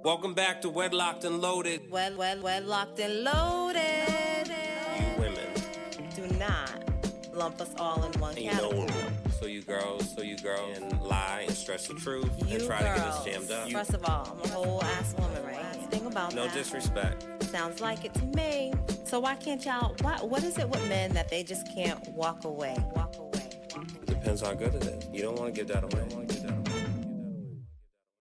Welcome back to Wedlocked and Loaded. Wedlocked and Loaded. You women. Do not lump us all in one category. So you girls, and lie and stretch the truth and try girls, to get us jammed up. First of all, I'm a whole ass woman, right? Think about no that. No disrespect. Sounds like it to me. So why can't y'all, what is it with men that they just can't walk away? Depends how good it is. You don't want to give that away.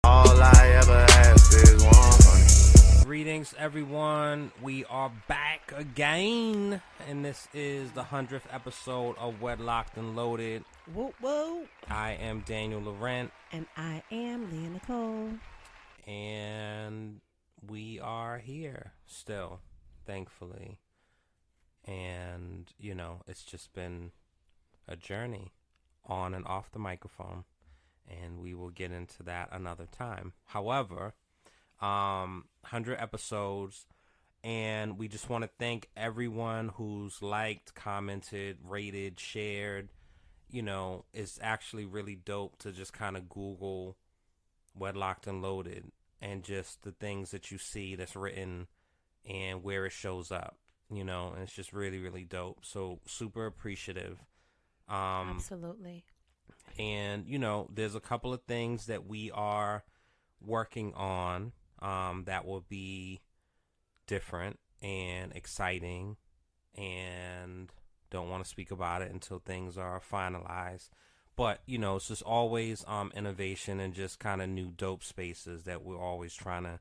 All I ever ask is one. Greetings, everyone. We are back again, and this is the 100th episode of Wedlocked and Loaded. Woo woo. I am Daniel Callahan. And I am Leah Nicole. And we are here still, thankfully. And, you know, it's just been a journey on and off the microphone. And we will get into that another time. However, 100 episodes, and we just want to thank everyone who's liked, commented, rated, shared. You know, it's actually really dope to just kind of Google Wedlocked and Loaded and just the things that you see that's written and where it shows up, you know, and it's just really, really dope. So super appreciative. Absolutely. And, you know, there's a couple of things that we are working on that will be different and exciting, and don't want to speak about it until things are finalized. But, you know, it's just always innovation and just kind of new dope spaces that we're always trying to,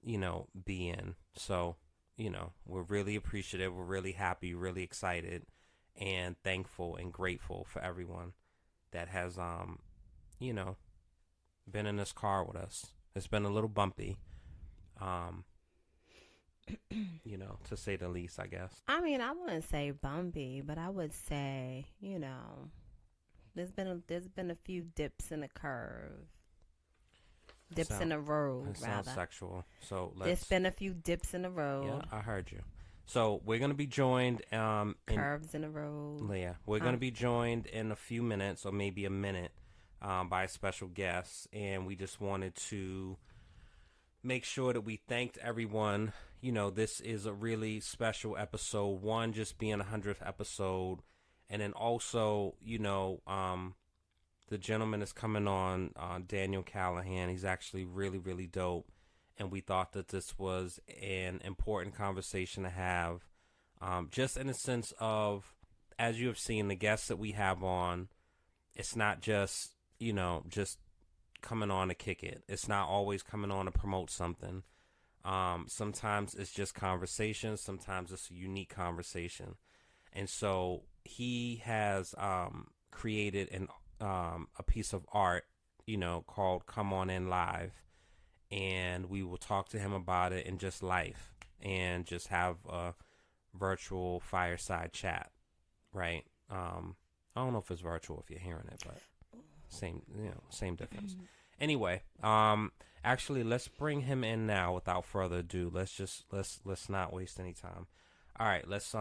you know, be in. So, you know, we're really appreciative. We're really happy, really excited, and thankful and grateful for everyone that has, you know, been in this car with us. It's been a little bumpy, you know, to say the least, I guess. I mean, I wouldn't say bumpy, but I would say, you know, there's been a few dips in the curve. Dips in the road, it sounds sexual. So there's been a few dips in the road. Yeah, I heard you. So we're going to be joined curves in the road. Leah, we're going to be joined in a few minutes or maybe a minute by a special guest, and we just wanted to make sure that we thanked everyone. You know, this is a really special episode. One, just being 100th episode, and then also, you know, the gentleman is coming on, Daniel Callahan. He's actually really, really dope. And we thought that this was an important conversation to have, just in the sense of, as you have seen, the guests that we have on, it's not just, you know, just coming on to kick it. It's not always coming on to promote something. Sometimes it's just conversation. Sometimes it's a unique conversation. And so he has created a piece of art, you know, called Come On In Live. And we will talk to him about it in just life and just have a virtual fireside chat, right? I don't know if it's virtual if you're hearing it, but same difference. Anyway, actually, let's bring him in now without further ado. Let's not waste any time. All right, let's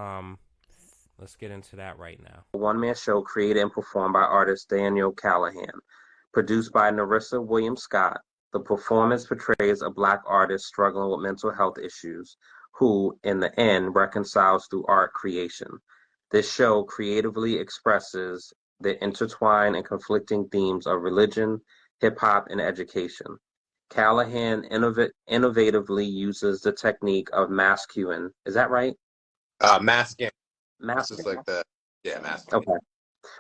get into that right now. A one-man show created and performed by artist Daniel Callahan, produced by Narissa Williams Scott. The performance portrays a Black artist struggling with mental health issues who, in the end, reconciles through art creation. This show creatively expresses the intertwined and conflicting themes of religion, hip-hop, and education. Callahan innovatively uses the technique of masculine. Is that right? Masking. Masking. Just like that. Yeah, masking. Okay.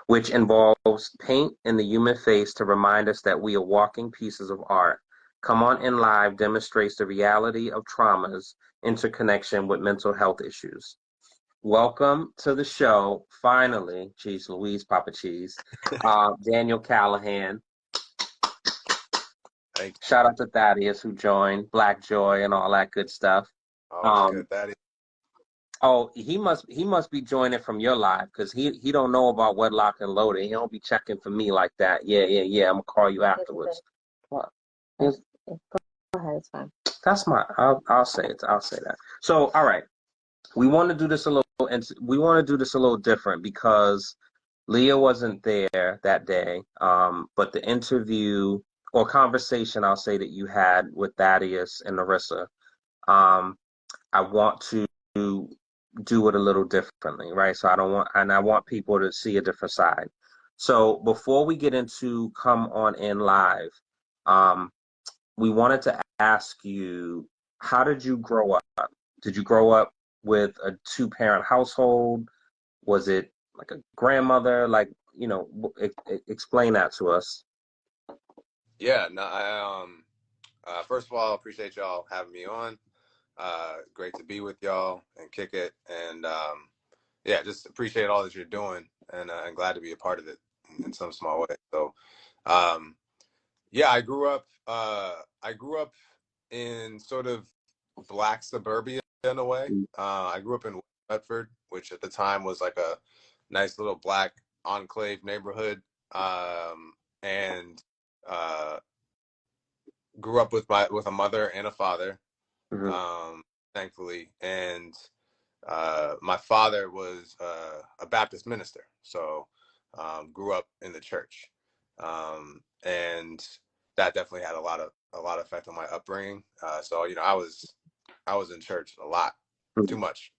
Which involves paint in the human face to remind us that we are walking pieces of art. Come On In Live demonstrates the reality of traumas, interconnection with mental health issues. Welcome to the show, finally, Cheese Louise, Papa Cheese, Daniel Callahan. Shout out to Thaddeus who joined, Black Joy and all that good stuff. Oh, good, Thaddeus. Oh, he must be joining from your live because he don't know about Wedlock and Loaded. He don't be checking for me like that. Yeah. I'm gonna call you afterwards. What? Go ahead, it's fine. That's my. I'll say it. I'll say that. So, all right, we want to do this a little different because Leah wasn't there that day. But the interview or conversation I'll say that you had with Thaddeus and Narissa. Um, I want to do it a little differently, right? So I want people to see a different side. So before we get into come on in live, um, we wanted to ask you, how did you grow up? Did you grow up with a two-parent household? Was it like a grandmother? Like, explain that to us. Yeah, no, first of all, I appreciate y'all having me on. Great to be with y'all and kick it. And yeah, just appreciate all that you're doing and glad to be a part of it in some small way. So, um, yeah, I grew up in sort of black suburbia in a way. I grew up in Bedford, which at the time was like a nice little black enclave neighborhood. And uh, grew up with a mother and a father, Hmm. um, thankfully, and my father was a Baptist minister, so grew up in the church, and that definitely had a lot of effect on my upbringing. So I was in church a lot, too much.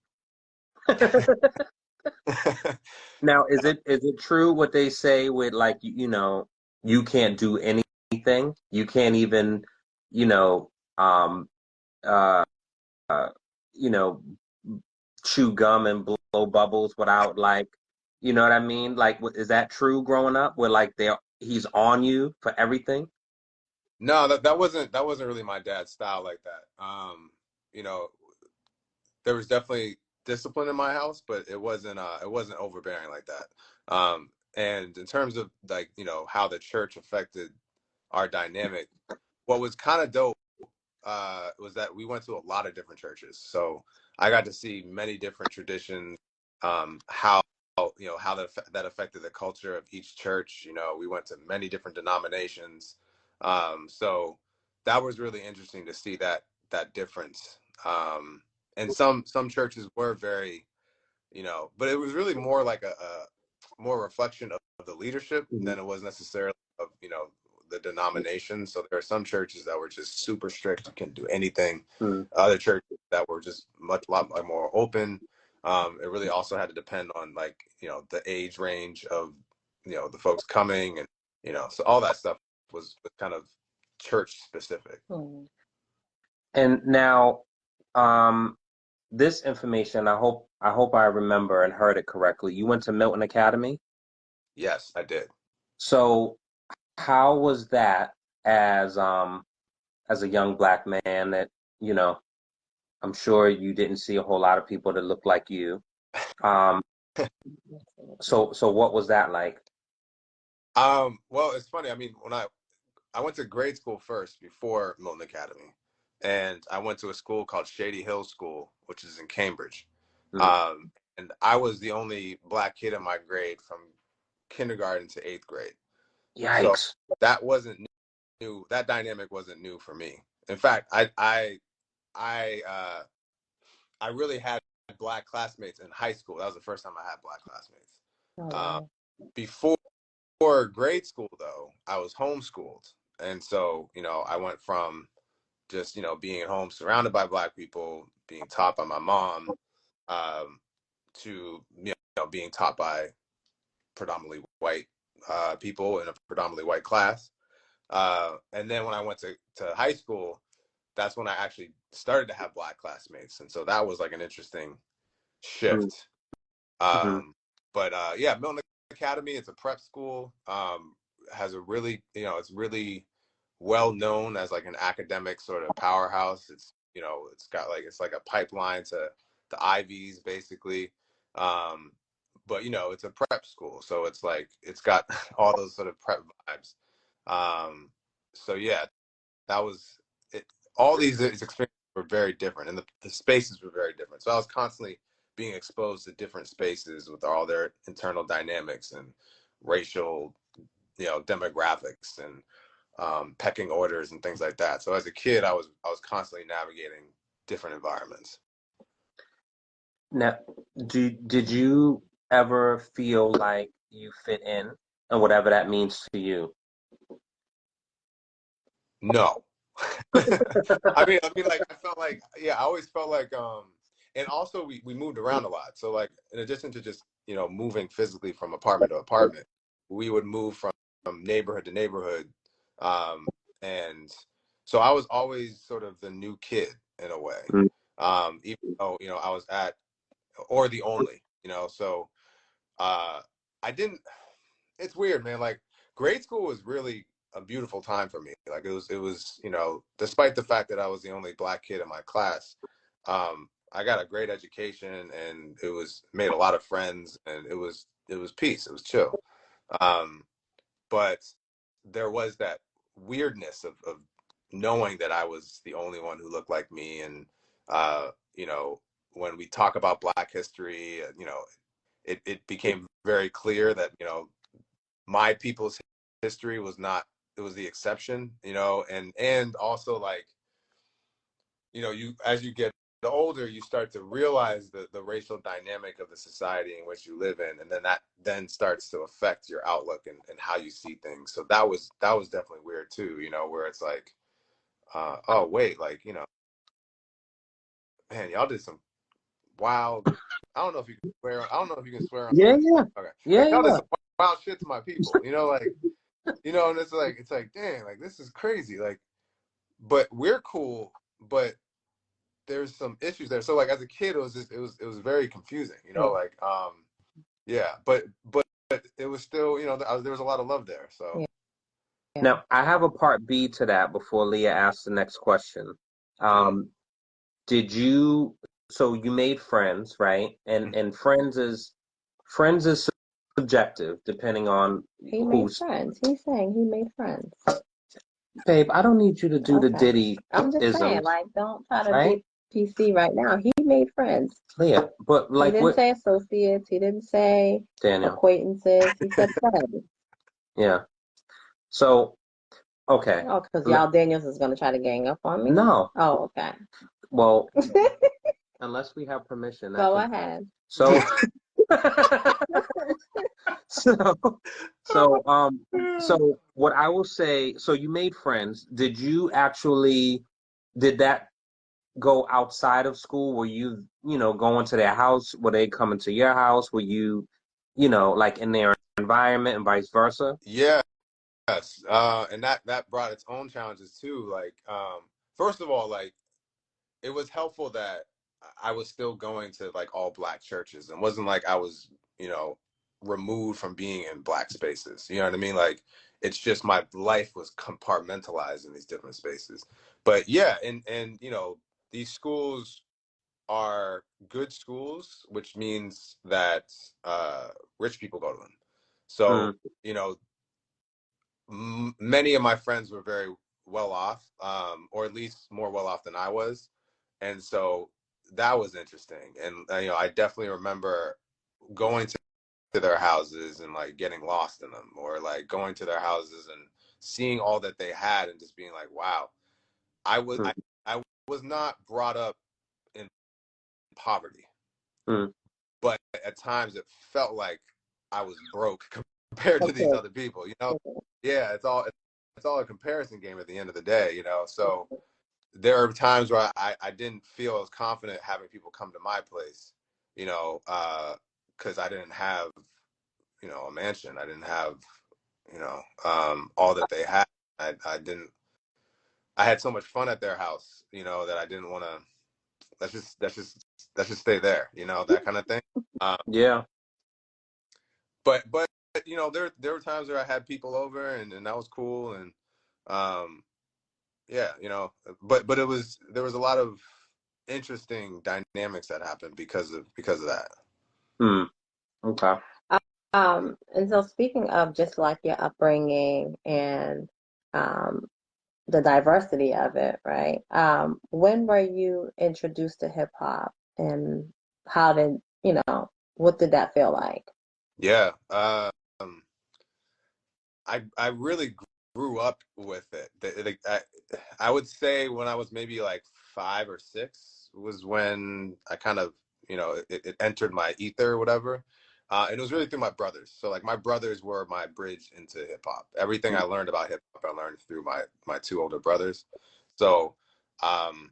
Now, is it true what they say with like you can't do anything? You can't even, you know, um uh you know, chew gum and blow bubbles without like, you know what I mean? Like, is that true growing up where like he's on you for everything? No, that wasn't really my dad's style like that. You know, there was definitely discipline in my house, but it wasn't overbearing like that. And in terms of like, how the church affected our dynamic, what was kind of dope was that we went to a lot of different churches. So I got to see many different traditions, how how that affected the culture of each church. We went to many different denominations. So that was really interesting to see that difference. And some churches were very, but it was really more like a more reflection of the leadership Mhm. than it was necessarily of the denomination. So there are some churches that were just super strict, you can do anything. Mhm. Other churches that were just a lot more open. It really also had to depend on like the age range of the folks coming, and so all that stuff was kind of church specific. Hmm. And now, um, this information, I hope I remember and heard it correctly. You went to Milton Academy. Yes, I did. So how was that as a young black man that, you know, I'm sure you didn't see a whole lot of people that looked like you. Um, so what was that like? Well, it's funny. I mean, when I went to grade school first before Milton Academy, and I went to a school called Shady Hill School, which is in Cambridge. Mm. Um, and I was the only black kid in my grade from kindergarten to eighth grade. So Yikes. that wasn't new. That dynamic wasn't new for me. In fact, I I really had black classmates in high school. That was the first time I had black classmates. Oh, Um, wow. before grade school, though, I was homeschooled, and so I went from just being at home surrounded by black people, being taught by my mom, um, to being taught by predominantly white people in a predominantly white class. And then when I went to high school, that's when I actually started to have black classmates, and so that was like an interesting shift. Mm-hmm. But yeah, Milton Academy, it's a prep school. Has a really, it's really well known as like an academic sort of powerhouse. It's, it's like a pipeline to the Ivies basically. Um, but it's a prep school, so it's like it's got all those sort of prep vibes. Um, so yeah, that was it. All these experiences were very different, and the spaces were very different. So I was constantly being exposed to different spaces with all their internal dynamics and racial, demographics and pecking orders and things like that. So as a kid, I was constantly navigating different environments. Now, did you ever feel like you fit in and whatever that means to you? No. I mean, like I felt like, yeah, I always felt like, and also we moved around a lot. So like, in addition to just moving physically from apartment to apartment, we would move from neighborhood to neighborhood, and so I was always sort of the new kid in a way, Mm. even though I was or the only, so I didn't. It's weird, man. Like grade school was really a beautiful time for me. Like it was, despite the fact that I was the only black kid in my class, I got a great education and made a lot of friends and it was peace. It was chill. Um, but there was that weirdness of knowing that I was the only one who looked like me. And, you know, when we talk about Black history, it became very clear that, my people's history was not, it was the exception, and also like, as you get older, you start to realize the racial dynamic of the society in which you live in. And then that then starts to affect your outlook and how you see things. So that was definitely weird too, where it's like, oh wait, like, man, y'all did some wild, I don't know if you can swear. I don't know if you can swear on Yeah, this. yeah, Okay. yeah, Like y'all did yeah. some wild shit to my people, like, and it's like, dang, like this is crazy. Like, but we're cool, but there's some issues there. So like as a kid, it was very confusing, like, yeah, but it was still, there was a lot of love there. So Yeah. Now, I have a part B to that before Leah asks the next question. Um, did you, so you made friends, right? And friends is subjective depending on He made who's, friends. He's saying he made friends. babe, I don't need you to do the Okay. Diddy I'm just saying, isms, like, don't try to right? be PC right now. He made friends. Leah, but He like didn't what, say associates. He didn't say Daniel? acquaintances. He said friends. Yeah. So, okay. Oh, because y'all Daniels is gonna try to gang up on me. No. Oh, okay. Well, unless we have permission, that Go can. ahead. So, so, so what I will say, so you made friends. Did that go outside of school? Were you, going to their house? Were they coming to your house? Were you, like in their environment and vice versa? yeah. Yes, and that brought its own challenges too. Like, first of all, like it was helpful that I was still going to like all Black churches, and wasn't like I was, removed from being in Black spaces. You know what I mean? Like, it's just my life was compartmentalized in these different spaces. But yeah, and these schools are good schools, which means that rich people go to them. So, Mm, you know, many of my friends were very well off, or at least more well off than I was, and so that was interesting. And I definitely remember going to their houses and like getting lost in them, or like going to their houses and seeing all that they had and just being like, wow. I was mm, I, I was not brought up in poverty, mm. but at times it felt like I was broke compared to these Okay. other people. Yeah, it's all a comparison game at the end of the day. So there are times where I didn't feel as confident having people come to my place, because I didn't have, a mansion. I didn't have, all that they had. I didn't. I had so much fun at their house, that I didn't want to. Let's just stay there, that kind of thing. Um, Yeah. but there were times where I had people over and that was cool. And um, yeah, but there was a lot of interesting dynamics that happened because of that. Mm, okay. And so speaking of just like your upbringing and um, the diversity of it, right? When were you introduced to hip hop and how did, what did that feel like? Yeah. I really grew up with it. I would say when I was maybe like 5 or 6 was when I kind of, it entered my ether or whatever. And it was really through my brothers. So like my brothers were my bridge into hip hop. Everything I learned about hip hop, I learned through my two older brothers. So, um,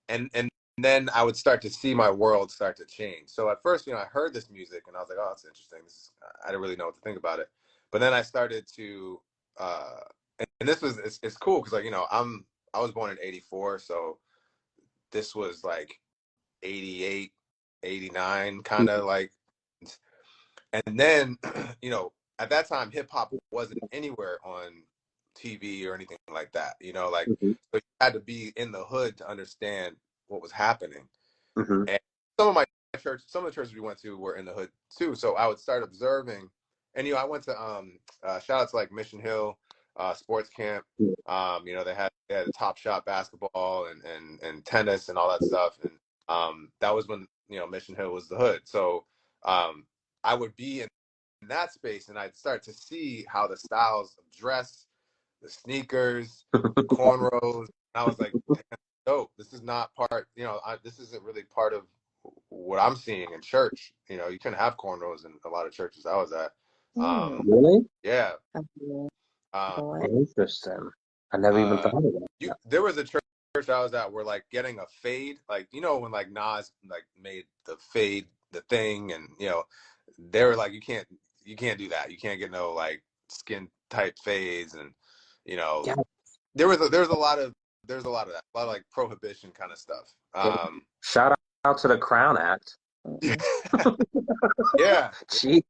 and then I would start to see my world start to change. So at first, I heard this music and I was like, oh, that's interesting. I didn't really know what to think about it. But then I started to, and this was it's cool because like I was born in '84, so this was like 88, 89, kind of like. And then, at that time, hip hop wasn't anywhere on TV or anything like that. Like Mm-hmm. so you had to be in the hood to understand what was happening. Mm-hmm. And some of the churches we went to were in the hood too. So I would start observing, and I went to shout out to like Mission Hill sports camp. They had a Top Shot basketball and tennis and all that stuff, and that was when Mission Hill was the hood. So I would be in that space and I'd start to see how the styles of dress, the sneakers, the cornrows. And I was like, dope. This is not part, this isn't really part of what I'm seeing in church. You couldn't have cornrows in a lot of churches I was at. Really? Yeah. Interesting. I never even thought of that. There was a church I was at where like getting a fade, like, when like Nas like made the fade the thing, and they were like, you can't do that. You can't get no like skin type fades, and Yeah. there's a lot of that, a lot of like prohibition kind of stuff. Shout out to the Crown Act. Yeah. Gee.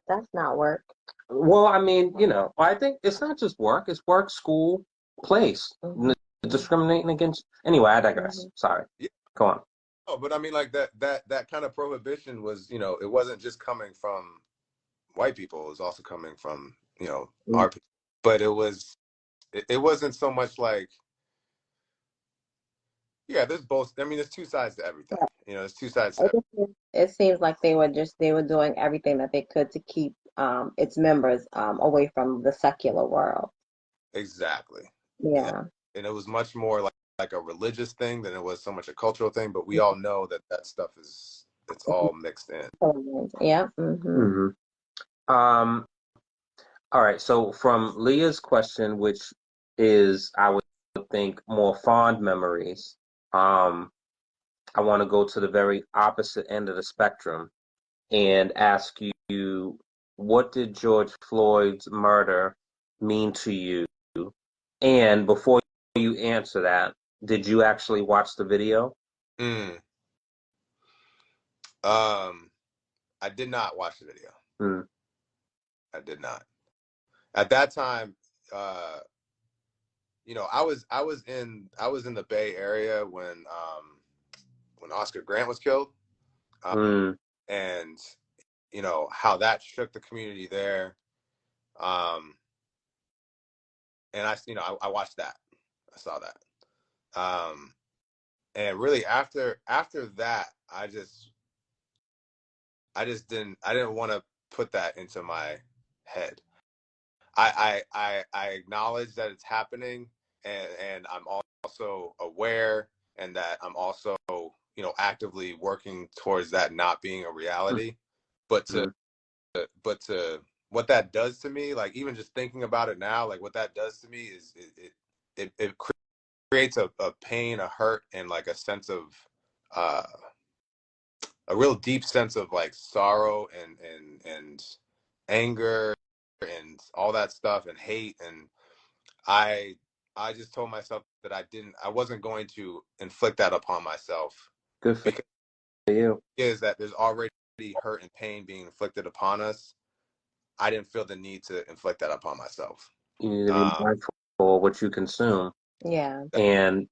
That's not work. Well, I mean, I think it's not just work, it's work, school, place. Discriminating against. Anyway, I digress. Sorry. Yeah. Go on. Oh, but I mean, like that kind of prohibition was, it wasn't just coming from white people. It was also coming from, our people. But it wasn't so much like, yeah, there's both. I mean, there's two sides to everything. There's two sides to everything. It seems like they were doing everything that they could to keep its members away from the secular world. Exactly. Yeah. And it was much more like a religious thing than it was so much a cultural thing. But we all know that stuff it's all mixed in. Yeah. All right. So from Leah's question, which is, I would think, more fond memories, I want to go to the very opposite end of the spectrum and ask you, what did George Floyd's murder mean to you? And before you answer that, did you actually watch the video? I did not watch the video. I did not. At that time, I was in the Bay Area when Oscar Grant was killed, and how that shook the community there. And I watched that. I saw that. And really after that, I didn't want to put that into my head. I acknowledge that it's happening, and I'm also aware, and that I'm also actively working towards that not being a reality. But to what that does to me, like even just thinking about it now, like what that does to me is it creates a pain, a hurt, and like a sense of a real deep sense of like sorrow and anger and all that stuff, and hate. And I just told myself that I wasn't going to inflict that upon myself. Good for you. Is that there's already hurt and pain being inflicted upon us. I didn't feel the need to inflict that upon myself. You need to be mindful of what you consume. Yeah. And,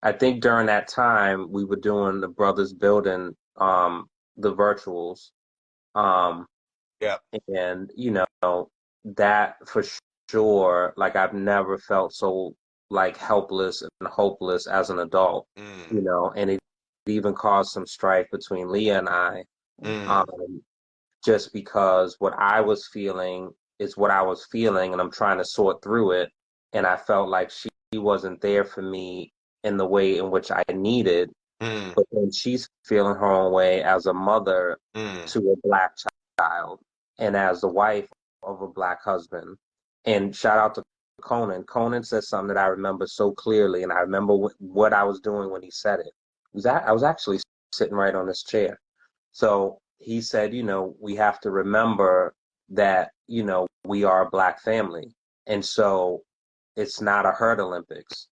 I think during that time we were doing the Brothers Building, the virtuals. Yeah. And, that for sure, like I've never felt so like helpless and hopeless as an adult, and it even caused some strife between Leah and I, just because what I was feeling is what I was feeling, and I'm trying to sort through it. And I felt like she wasn't there for me in the way in which I needed. But then she's feeling her own way as a mother to a Black child and as the wife of a Black husband. And shout out to Conan. Conan said something that I remember so clearly, and I remember what I was doing when he said it. I was actually sitting right on this chair. So he said, we have to remember that, we are a Black family. And so it's not a hurt Olympics.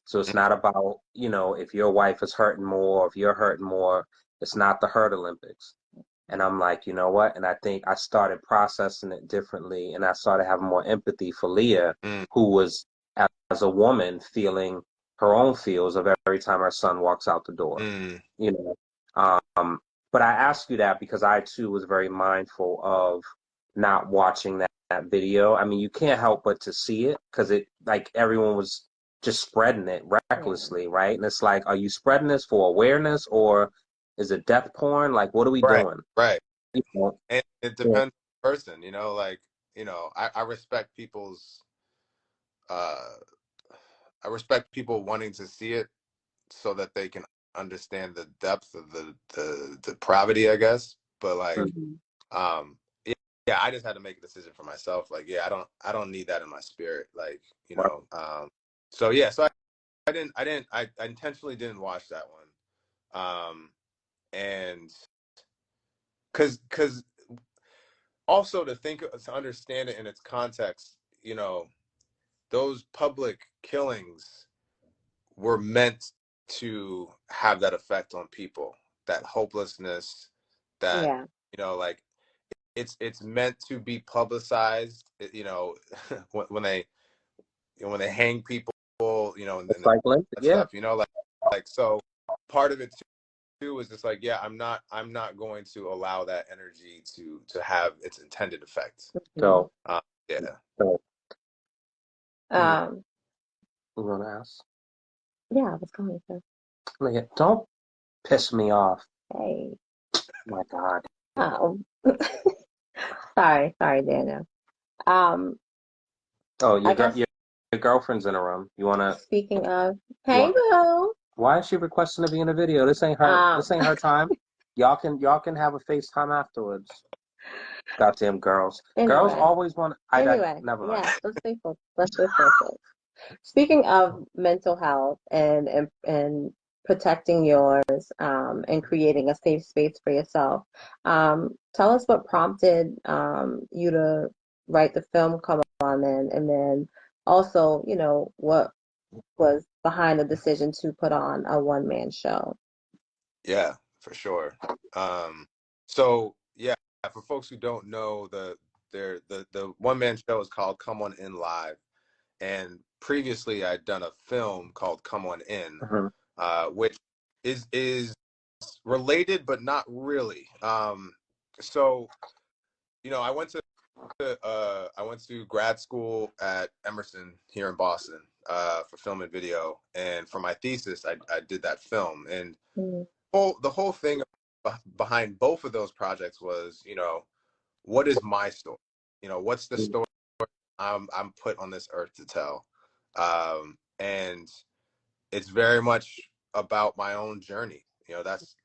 So it's not about, if your wife is hurting more, if you're hurting more, it's not the hurt Olympics. And I'm like, you know what? And I think I started processing it differently, and I started having more empathy for Leah, who was, as a woman, feeling her own feels of every time her son walks out the door. But I ask you that because I too was very mindful of not watching that video. I mean, you can't help but to see it because everyone was just spreading it recklessly, right? And it's like, are you spreading this for awareness, or is it death porn? Like, what are we doing? Right. You know? And it depends on the person, I respect I respect people wanting to see it so that they can understand the depth of the depravity, I guess. But um yeah, I just had to make a decision for myself. Like, yeah, I don't need that in my spirit. Like, so yeah, so I intentionally didn't watch that one. And because also to understand it in its context, those public killings were meant to have that effect on people, that hopelessness, that like it's meant to be publicized. When they hang people, and that stuff, like so. Part of it too is just like, yeah, I'm not going to allow that energy to have its intended effect. So yeah. You want to ask? Yeah, I was going to. Don't piss me off. Hey. Oh my God. Oh. Sorry, Daniel. Your girlfriend's in a room. You wanna? Speaking of, hey, boo. Why is she requesting to be in a video? This ain't her. This ain't her time. Y'all can have a FaceTime afterwards. Goddamn girls. Anyway. Girls always want. Never mind. Yeah, let's stay focused. Speaking of mental health and protecting yours, and creating a safe space for yourself, tell us what prompted you to write the film Come On In, and then also, what was behind the decision to put on a one-man show. Yeah, for sure. So yeah, for folks who don't know, the one-man show is called Come On In Live, and previously I'd done a film called Come On In, which is related but not really. So I went to grad school at Emerson here in Boston for film and video, and for my thesis I did that film, and the whole thing behind both of those projects was, what is my story? What's the story I'm put on this earth to tell? And it's very much about my own journey. That's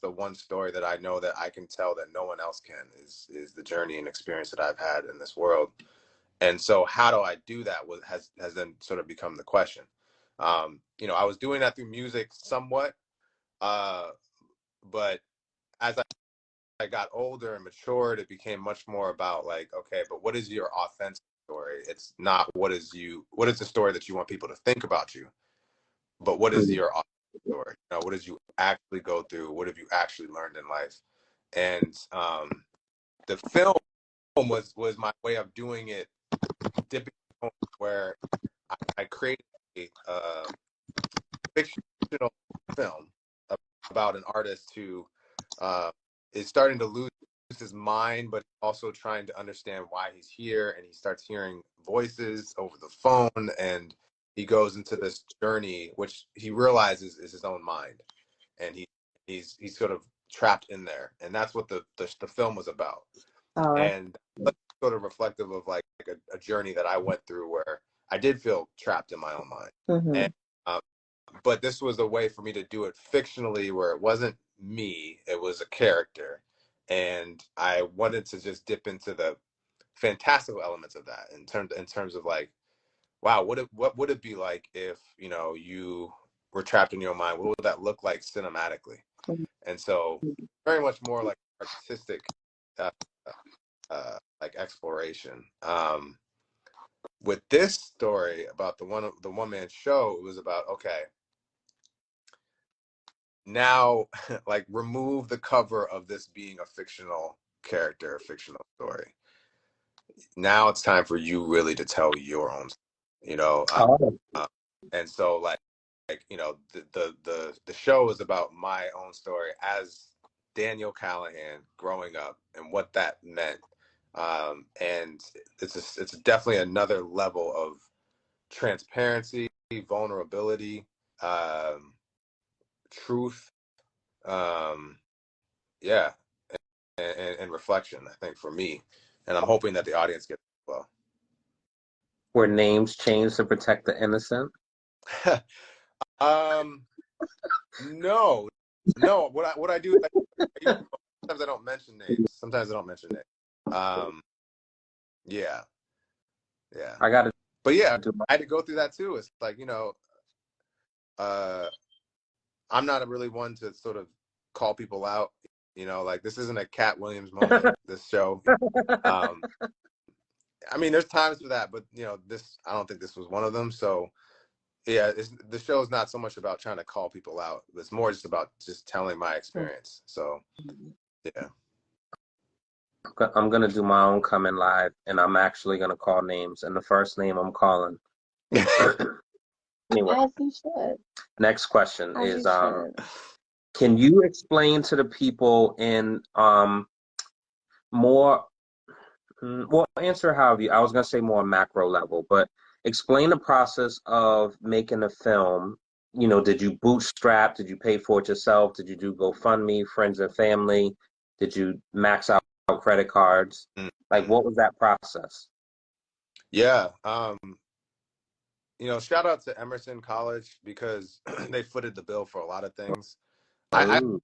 the one story that I know that I can tell that no one else can, is the journey and experience that I've had in this world. And so how do I do that has then sort of become the question. I was doing that through music somewhat, but as I got older and matured, it became much more about like, okay, but what is your authentic story? It's not what is the story that you want people to think about you, but what is your authentic story? What did you actually go through? What have you actually learned in life? And the film was my way of doing it, dipping where I created a fictional film about an artist who is starting to lose his mind, but also trying to understand why he's here. And he starts hearing voices over the phone, and he goes into this journey, which he realizes is his own mind, and he's sort of trapped in there. And that's what the film was about. And sort of reflective of like a journey that I went through where I did feel trapped in my own mind. And but this was a way for me to do it fictionally, where it wasn't me, it was a character. and I wanted to just dip into the fantastical elements of that in terms of like, wow, what would it be like if, you know, you were trapped in your mind? What would that look like cinematically? And so very much more like artistic uh, like exploration. With this story about the one man show, it was about, okay, now like remove the cover of this being a fictional character, a fictional story. Now it's time for you really to tell your own story, you know. And so like you know, the show is about my own story as Daniel Callahan growing up and what that meant. And it's definitely another level of transparency, vulnerability, truth, yeah, and reflection, I think, for me. And I'm hoping that the audience gets it as Were names changed to protect the innocent? well. No, no. What I do, sometimes I don't mention names. Sometimes I don't mention names. Yeah, yeah. I got to But yeah, do my. I had to go through that too. It's like, you know, I'm not really one to sort of call people out. You know, like this isn't a Cat Williams moment. This show. I mean, there's times for that, but you know, I don't think this was one of them. So yeah, the show is not so much about trying to call people out. It's more just about just telling my experience. So yeah. I'm gonna do my own coming live, and I'm actually gonna call names. And the first name I'm calling. Anyway, As you should. next question As is you should. can you explain to the people in more well, answer however you, I was gonna say more macro level, but explain the process of making a film. You know, did you bootstrap? Did you pay for it yourself? Did you do GoFundMe, friends and family? Did you max out credit cards? Like, what was that process? Yeah. You know, shout out to Emerson College because they footed the bill for a lot of things. Oh,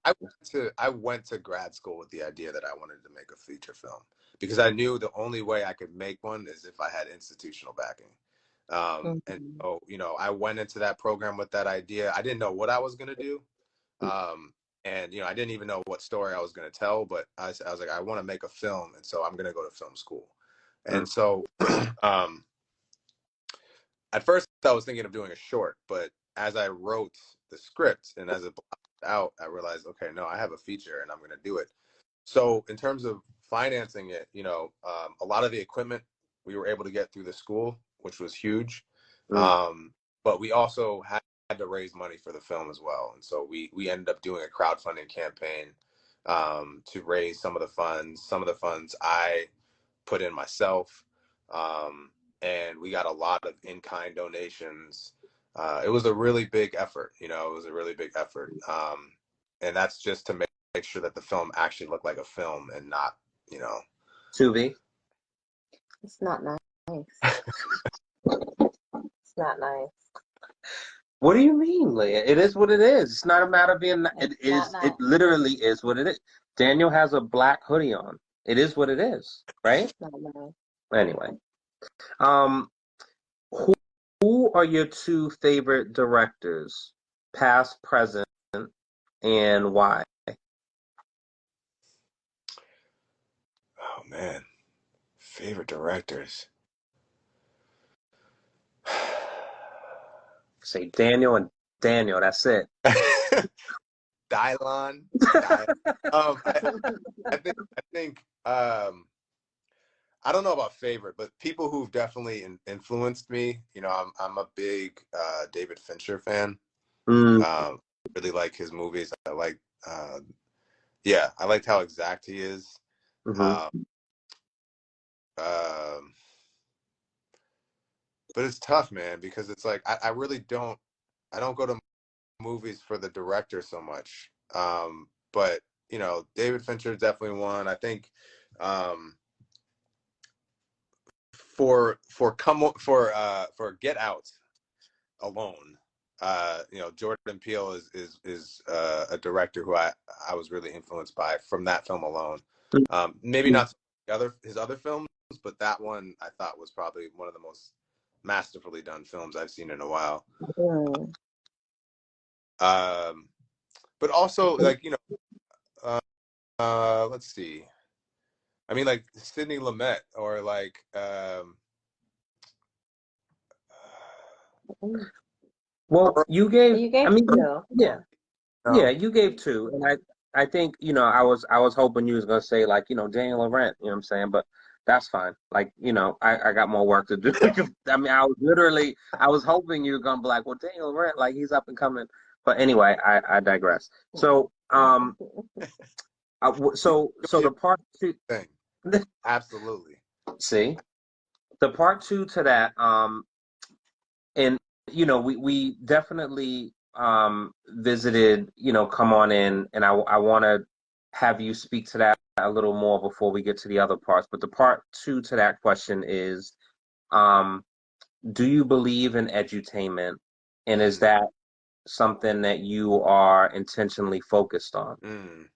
I went to grad school with the idea that I wanted to make a feature film because I knew the only way I could make one is if I had institutional backing. And Mhm. so, you know, I went into that program with that idea. I didn't know what I was going to do. And, you know, I didn't even know what story I was going to tell, but I was like, I want to make a film. And so I'm going to go to film school. And so, at first I was thinking of doing a short, but as I wrote the script and as it blocked out, I realized, okay, no, I have a feature and I'm going to do it. So in terms of financing it, you know, a lot of the equipment we were able to get through the school, which was huge. But we also had to raise money for the film as well. And so we ended up doing a crowdfunding campaign to raise some of the funds. Some of the funds I put in myself. And we got a lot of in-kind donations. It was a really big effort, you know, it was a really big effort. And that's just to make sure that the film actually looked like a film and not, you know. Suvi. It's not nice. It's not nice. What do you mean, Leah? It is what it is. It's not a matter of being. It It's not is. It nice. literally is what it is. Daniel has a black hoodie on. It is what it is, right? It's not nice. Anyway, um, who who are your two favorite directors, past, present, and why? Oh man, favorite directors. Say Daniel and Daniel. That's it. Dylon. I think I don't know about favorite, but people who've definitely influenced me. You know, I'm a big David Fincher fan. Mm, Really like his movies. Yeah, I liked how exact he is. hmm Um, um, but it's tough, man, because it's like I really I don't go to movies for the director so much. But you know, David Fincher is definitely one. I think um, for Get Out alone, you know, Jordan Peele is a director who I was really influenced by from that film alone. Maybe not his other films, but that one I thought was probably one of the most masterfully done films I've seen in a while. Mm. But also, like, let's see. I mean, like Sidney Lumet, or like Well, you gave, You gave I mean, two. yeah, no. yeah, you gave two, and I think, I was hoping you was gonna say, like, Daniel Laurent, you know what I'm saying, but that's fine. Like, I got more work to do. I mean, I was hoping you were gonna be like, well, Daniel Laurent, like, he's up and coming. But anyway, I digress. So, so the part two, Thing. Absolutely. see, the part two to that, and we definitely visited, come on in, and I want to have you speak to that a little more before we get to the other parts. But the part two to that question is, um do you believe in edutainment, and is that something that you are intentionally focused on? Mm.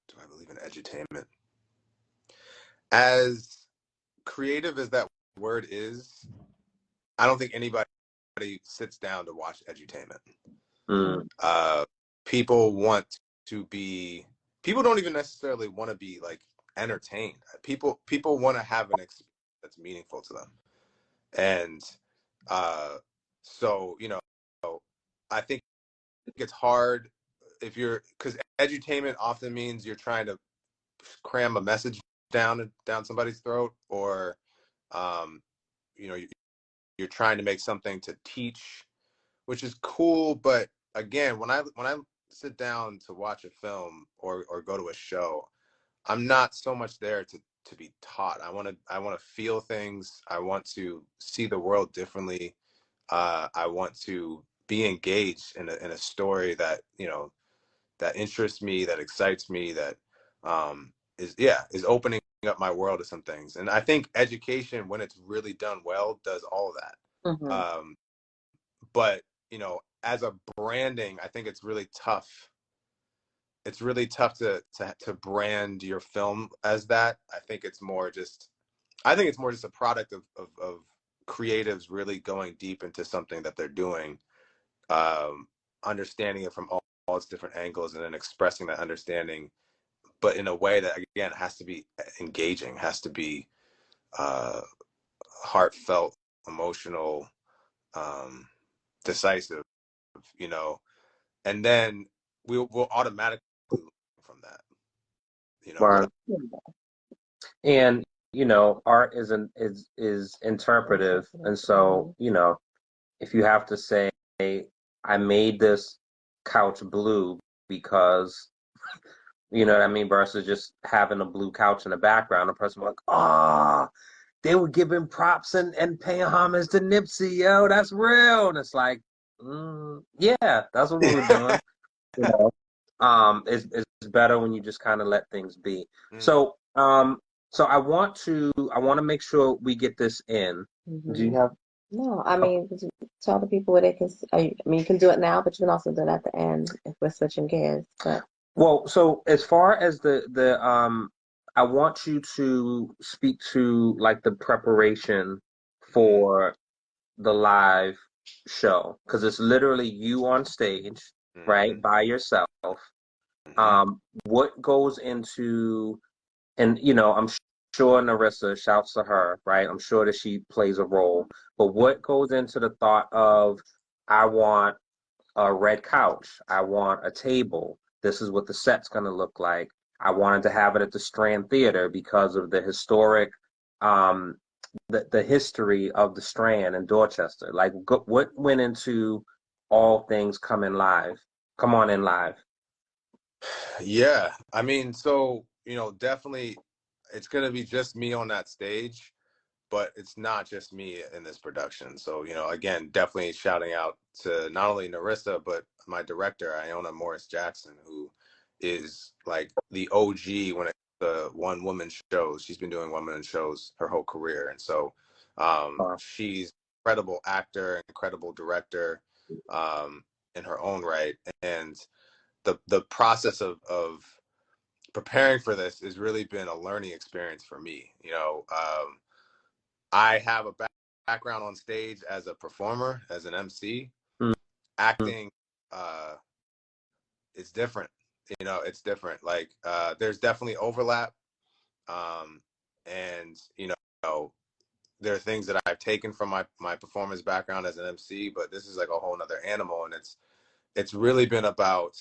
Do I believe in edutainment? As creative as that word is, I don't think anybody sits down to watch edutainment. Mm. People want to be. People don't even necessarily want to be like entertained. People want to have an experience that's meaningful to them, and so I think it's hard if you're, because edutainment often means you're trying to cram a message down somebody's throat, or um, you're trying to make something to teach, which is cool. But again, when I sit down to watch a film or go to a show, I'm not so much there to be taught. I want to feel things. I want to see the world differently. I want to be engaged in a story that that interests me, that excites me, that is opening up my world to some things. And I think education, when it's really done well, does all of that. Mm-hmm. But as a branding, I think it's really tough. It's really tough to brand your film as that. I think it's more just a product of creatives really going deep into something that they're doing, understanding it from all its different angles, and then expressing that understanding, but in a way that, again, has to be engaging, has to be uh, heartfelt, emotional, um, decisive, you know, and then we'll automatically learn from that, what. Right. And art is interpretive, and so if you have to say, I made this couch blue because, you know what I mean, versus just having a blue couch in the background, a person will be like, oh, they were giving props and paying homage to Nipsey, yo, that's real. And it's like, yeah, that's what we were doing. You know, it's better when you just kind of let things be. So, I want to make sure we get this in. Do you Mm-hmm. have? No, I Okay. mean, tell the people where they can. I mean, you can do it now, but you can also do it at the end if we're switching gears. But Well, so as far as I want you to speak to, like, the preparation for the live show, because it's literally you on stage, Mm-hmm. right, by yourself. Mm-hmm. What goes into, and I'm sure Narissa, shouts to her, right? I'm sure that she plays a role, but what goes into the thought of, I want a red couch, I want a table, this is what the set's going to look like. I wanted to have it at the Strand Theater because of the historic, um, the history of the Strand in Dorchester. Like, what went into all things coming live? Come on in live. Yeah, I mean, so definitely it's gonna be just me on that stage, but it's not just me in this production. So again, definitely shouting out to not only Narissa, but my director, Iona Morris Jackson, who is like the OG when it the one woman shows. She's been doing one woman shows her whole career, and so she's an incredible actor, incredible director, in her own right. And the process of preparing for this has really been a learning experience for me. I have a background on stage as a performer, as an MC. Mm. Acting, it's different. It's different. Like, there's definitely overlap, and there are things that I've taken from my performance background as an MC, but this is like a whole nother animal, and it's really been about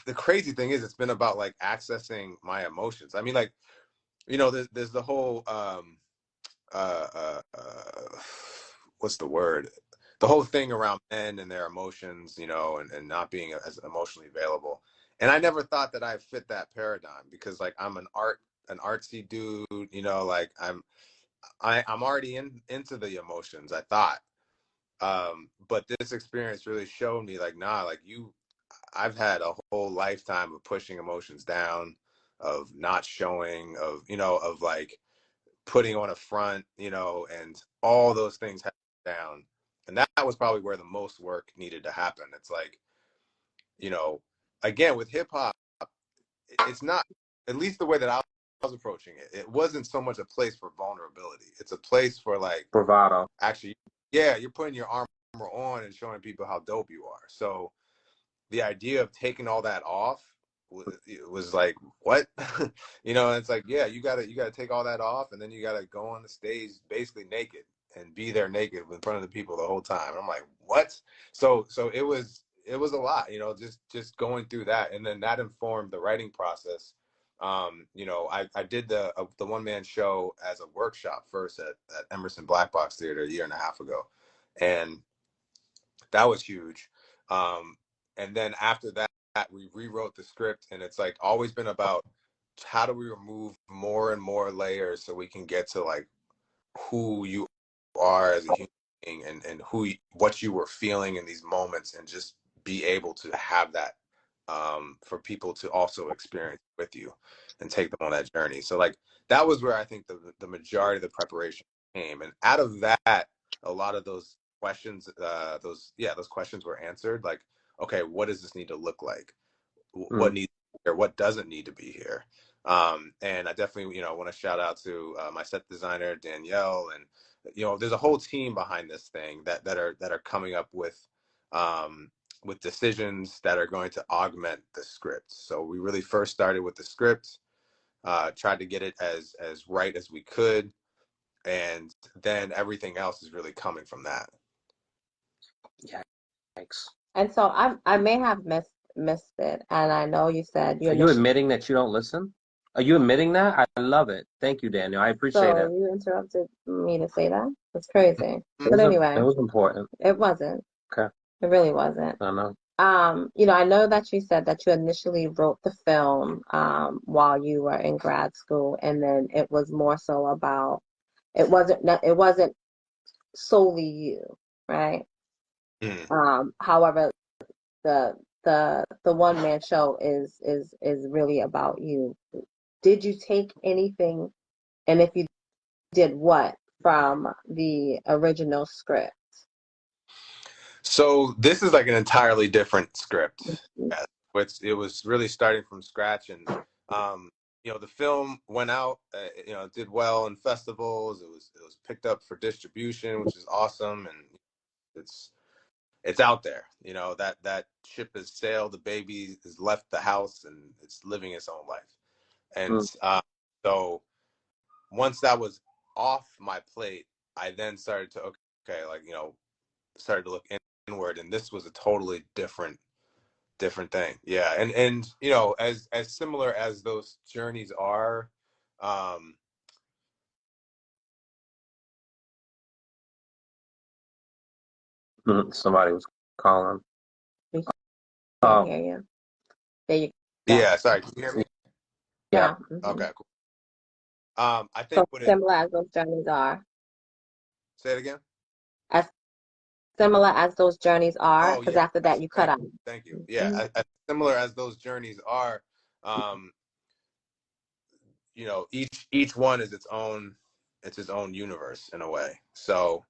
the crazy thing is it's been about like accessing my emotions. I mean, like, there's the whole uh, uh, uh, what's the word? The whole thing around men and their emotions, and not being as emotionally available. And I never thought that I fit that paradigm because like I'm an artsy dude, like I'm already into the emotions, I thought. But this experience really showed me like, nah, like I've had a whole lifetime of pushing emotions down, of not showing, of like putting on a front, and all those things happen down. And that was probably where the most work needed to happen. It's like, again, with hip hop, it's not, at least the way that I was approaching it, it wasn't so much a place for vulnerability. It's a place for like, Bravado. actually, yeah, you're putting your armor on and showing people how dope you are. So the idea of taking all that off was like, what? It's like, yeah, you gotta take all that off, and then you gotta go on the stage basically naked and be there naked in front of the people the whole time. And I'm like, what? So it was a lot, just going through that, and then that informed the writing process. I did the one-man show as a workshop first at Emerson Black Box Theater a year and a half ago, and that was huge. And then after that, we rewrote the script, and it's like always been about how do we remove more and more layers so we can get to like who you are as a human being, and what you were feeling in these moments, and just be able to have that, for people to also experience with you and take them on that journey. So like that was where I think the majority of the preparation came, and out of that, a lot of those questions, those questions were answered. Like, okay, what does this need to look like? What needs or what doesn't need to be here? And I definitely, want to shout out to my set designer Danielle, and there's a whole team behind this thing that are coming up with decisions that are going to augment the script. So we really first started with the script, tried to get it as right as we could, and then everything else is really coming from that. Yeah, thanks. And so I may have missed it, and I know you said you Are you initially. admitting that you don't listen? Are you admitting that? I love it. Thank you, Daniel. I appreciate So it. you interrupted me to say that? That's crazy. It But was anyway, it was important. it wasn't. Okay. It really wasn't. I know. I know that you said that you initially wrote the film while you were in grad school, and then it was more so about it wasn't solely you, right? However, the one man show is really about you. Did you take anything, and if you did, what from the original script? So this is like an entirely different script. Yeah, it was really starting from scratch, and the film went out. It did well in festivals. It was picked up for distribution, which is awesome, and it's out there. That ship has sailed. The baby has left the house, and it's living its own life. And so once that was off my plate, I then started to like started to look inward, and this was a totally different thing. Yeah, and as similar as those journeys are, Somebody was calling. We can't Oh, hear you. There you go. yeah, sorry, can you hear me? yeah. Yeah. Okay, cool. I So think what it similar as those journeys are, say it again. as similar as those journeys are, Oh because yeah, after that you cut out. thank you. Yeah, Mhm. as similar as those journeys are, um each one is its own universe in a way. So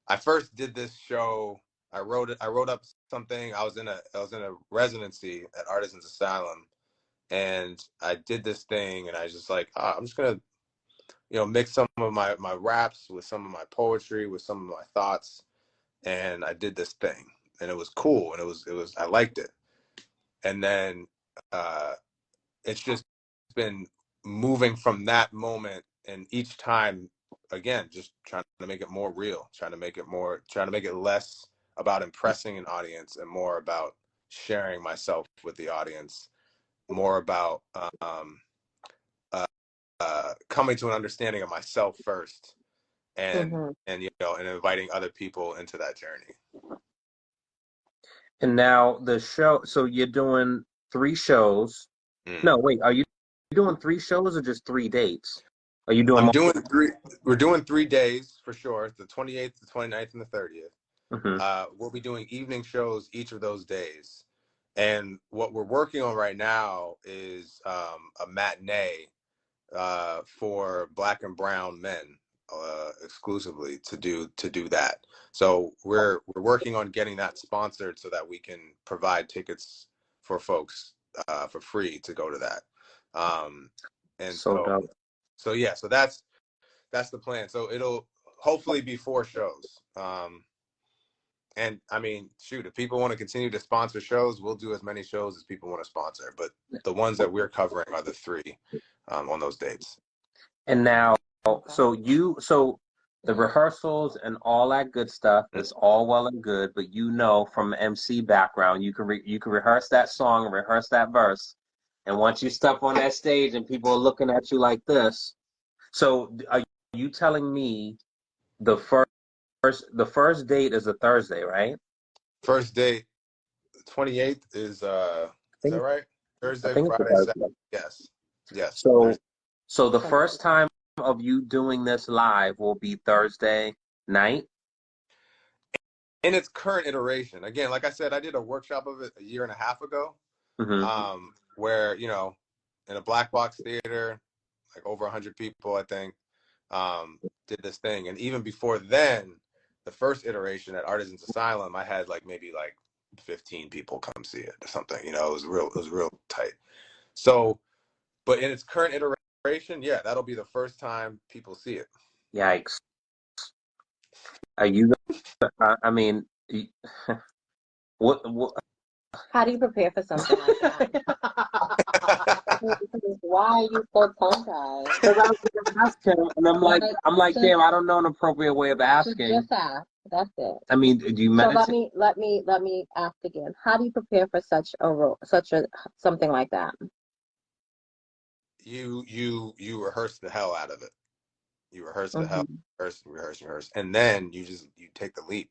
I first did this show I wrote up something. I was in a residency at Artisans Asylum, and I did this thing, and I was just like, I'm just gonna, mix some of my raps with some of my poetry, with some of my thoughts, and I did this thing, and it was cool, and it was I liked it, and then it's just been moving from that moment, and each time, again, just trying to make it more real, trying to make it less about impressing an audience and more about sharing myself with the audience, more about coming to an understanding of myself first, and Mm-hmm. and inviting other people into that journey. And now the show, so you're doing 3 shows. Mm. No, wait, are you doing 3 shows or just 3 dates? Are you doing I'm doing three. We're doing 3 days for sure. The 28th, the 29th, and the 30th. We'll be doing evening shows each of those days. And what we're working on right now is a matinee for Black and brown men exclusively to do that. So we're working on getting that sponsored so that we can provide tickets for folks for free to go to that. And so dope. so yeah, so that's the plan. So it'll hopefully be 4 shows. And I mean, shoot, if people want to continue to sponsor shows, we'll do as many shows as people want to sponsor. But the ones that we're covering are the 3 on those dates. And now, so the rehearsals and all that good stuff is all well and good, but from MC background, you can rehearse that song and rehearse that verse, and once you step on that stage and people are looking at you like this, so are you telling me the first date is a Thursday, right? First date, 28th is that right? I Thursday, think it's a Friday, Saturday. Thursday. Yes. So the first time of you doing this live will be Thursday night. In its current iteration, again, like I said, I did a workshop of it a year and a half ago, where in a black box theater, like over 100 people, I think, did this thing. And even before then, the first iteration at Artisans Asylum, I had maybe 15 people come see it or something. It was real tight. So, but in its current iteration, yeah, that'll be the first time people see it. Yikes. Are you? I mean, what? How do you prepare for something like that? Why are you so tongue-tied? Because I was going to ask him, and I'm like, damn, I don't know an appropriate way of asking. Just ask. That's it. I mean, do you meditate? So let me ask again. How do you prepare for something like that? You rehearse the hell out of it. You rehearse the hell, rehearse, and then you take the leap.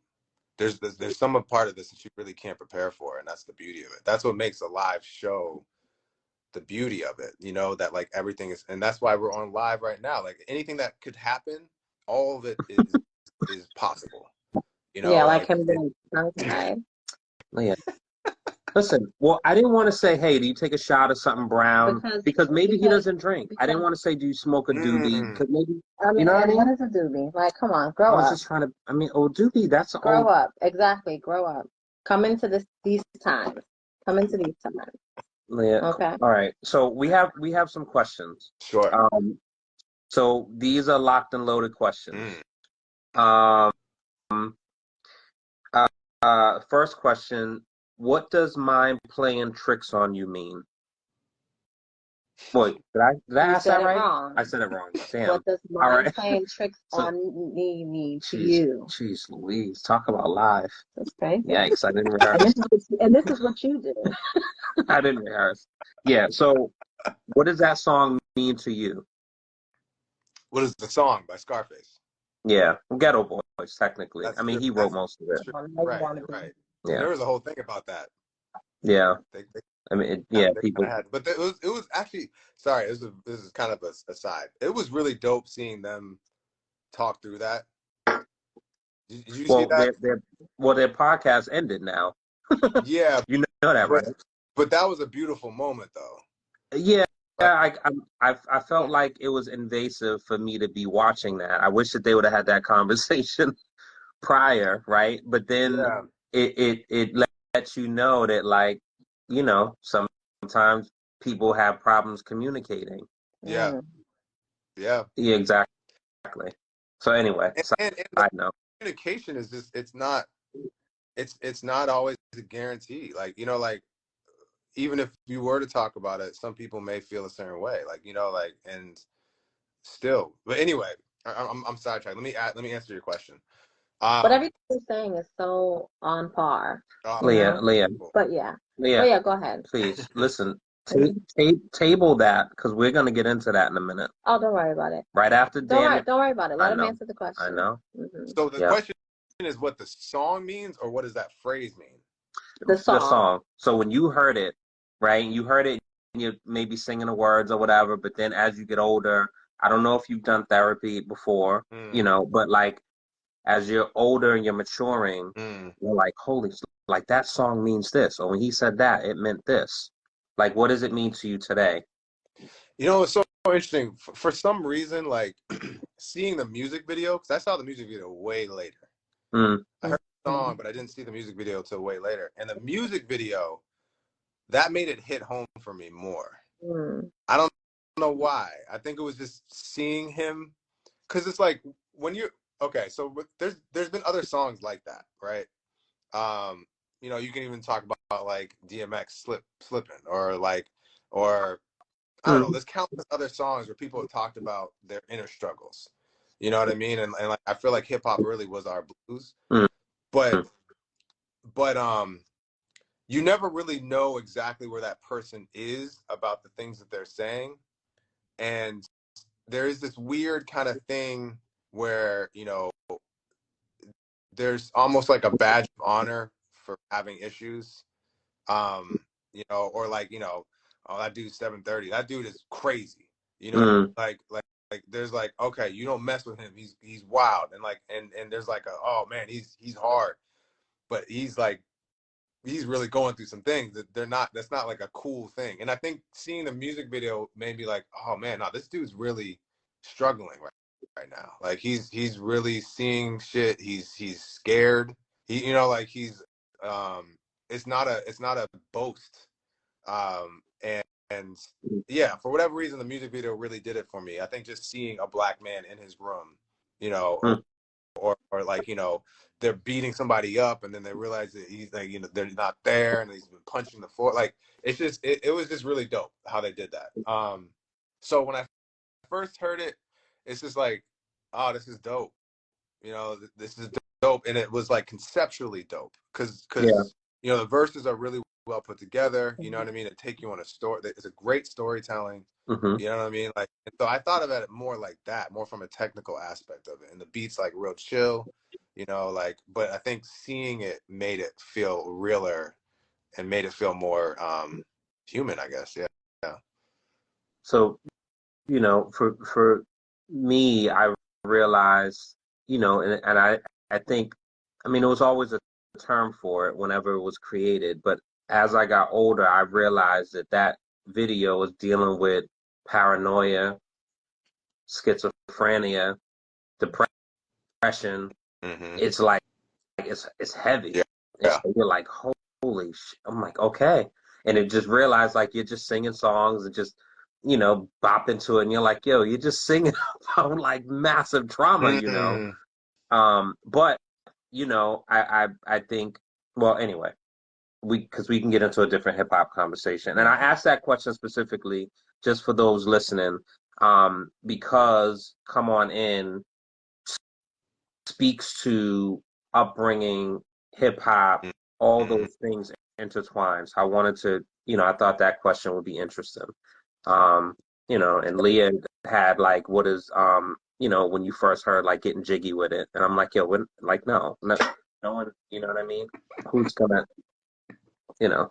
There's some part of this that you really can't prepare for, and that's the beauty of it. That's what makes a live show the beauty of it. That everything is, and that's why we're on live right now. Anything that could happen, all of it is possible. Yeah, like him being tongue-tied. Yeah. Listen, well, I didn't want to say, hey, do you take a shot of something brown? Because maybe he doesn't drink. I didn't want to say, do you smoke a doobie? Because maybe, you know what I mean? What is a doobie? Come on, grow up. I was just trying to, doobie, that's grow up. Exactly, grow up. Come into these times. Come into these times. Yeah. Okay. All right. So we have some questions. Sure. So these are locked and loaded questions. First question. What does mind playing tricks on you mean? Wait, did I ask that right? Wrong. I said it wrong. Damn. What does mind playing tricks on me mean to you? Jeez Louise, talk about live. That's crazy. Yikes, I didn't rehearse. and this is what you do. I didn't rehearse. Yeah, so what does that song mean to you? What is the song by Scarface? Yeah, Ghetto Boys, technically. He wrote most of it. Right. Yeah. There was a whole thing about that. Yeah. People had, but it was actually, sorry, this is kind of a aside. It was really dope seeing them talk through that. Did you see that? Their podcast ended now. Yeah, you know that, right? But that was a beautiful moment, though. Yeah. I felt like it was invasive for me to be watching that. I wish that they would have had that conversation prior, right? But then it lets you know that, like, sometimes people have problems communicating. Yeah, Mm. yeah. Yeah, exactly. So anyway, And the side note. communication is just it's not always a guarantee. Like, like even if you were to talk about it, some people may feel a certain way. Like, like, and still. But anyway, I'm sidetracked. Let me answer your question. But Um, everything you're saying is so on par, oh, you Leah, know? Leah, cool. But yeah. Leah, But yeah, go ahead. please listen. Table that, because we're gonna get into that in a minute. Oh, don't worry about it. Right after Daniel. Don't worry about it. I Let him know, answer the I question. know. Hmm. So the Yeah, question is what the song means, or what does that phrase mean? The the song. song. So when you heard it, right? You heard it, and you're maybe singing the words or whatever. But then as you get older, I don't know if you've done therapy before, Mm, but like as you're older and you're maturing, mm. you're like, like that song means this, or when he said that, it meant this. Like, what does it mean to you today? It's so interesting. For some reason, like seeing the music video, because I saw the music video way later. Mm, I heard the Mhm. song, but I didn't see the music video till way later. And the music video, that made it hit home for me more. Mm. I don't know why. I think it was just seeing him, because it's like when you okay. So there's been other songs like that, right? Um, you can even talk about like DMX slipping, or like, or I don't know. mm, There's countless other songs where people have talked about their inner struggles. You know what I mean? And like I feel like hip hop really was our blues, mm, but mm, but you never really know exactly where that person is about the things that they're saying. And there is this weird kind of thing where, there's almost like a badge of honor for having issues. Um, or like, oh, that dude's 730. That dude is crazy. mm, Like there's like, okay, you don't mess with him. He's wild. And like and there's like oh man, he's hard. But he's really going through some things that that's not like a cool thing. And I think seeing the music video made me like, oh man, no, this dude's really struggling right now. Like he's really seeing shit. He's scared. Like he's it's not a boast. And yeah, for whatever reason the music video really did it for me. I think just seeing a black man in his room, you know, or mm. or like, they're beating somebody up and then they realize that he's like, they're not there and he's been punching the floor. Like it's just it was just really dope how they did that. So when I first heard it, it's just like, oh, this is dope. This is dope. And it was like conceptually dope Yeah. because the verses are really well put together. You know what I mean? It take you on a story. It's a great storytelling. Hmm. You know what I mean? Like, and so I thought about it more like that, more from a technical aspect of it. And the beats like real chill, like, but I think seeing it made it feel realer and made it feel more human, I guess. Yeah. Yeah. So, for me, I realized, and I think, I mean, it was always a term for it whenever it was created, but as I got older, I realized that video was dealing with paranoia, schizophrenia, depression. Mm-hmm. It's like it's heavy, Yeah. and so you're like, holy shit. I'm like, okay, and it just realized like you're just singing songs and just bop into it, and you're like, yo, you're just singing about like massive trauma, Mm-hmm. But I think, well, anyway, because we can get into a different hip hop conversation, and I asked that question specifically just for those listening, because Come On In speaks to upbringing, hip hop, all Mm-hmm. those things intertwined. So I wanted to, I thought that question would be interesting. Um, and Leah had like, what is, when you first heard like getting jiggy with it, and I'm like, yo, like, no, no one, you know what I mean? Who's gonna, you know?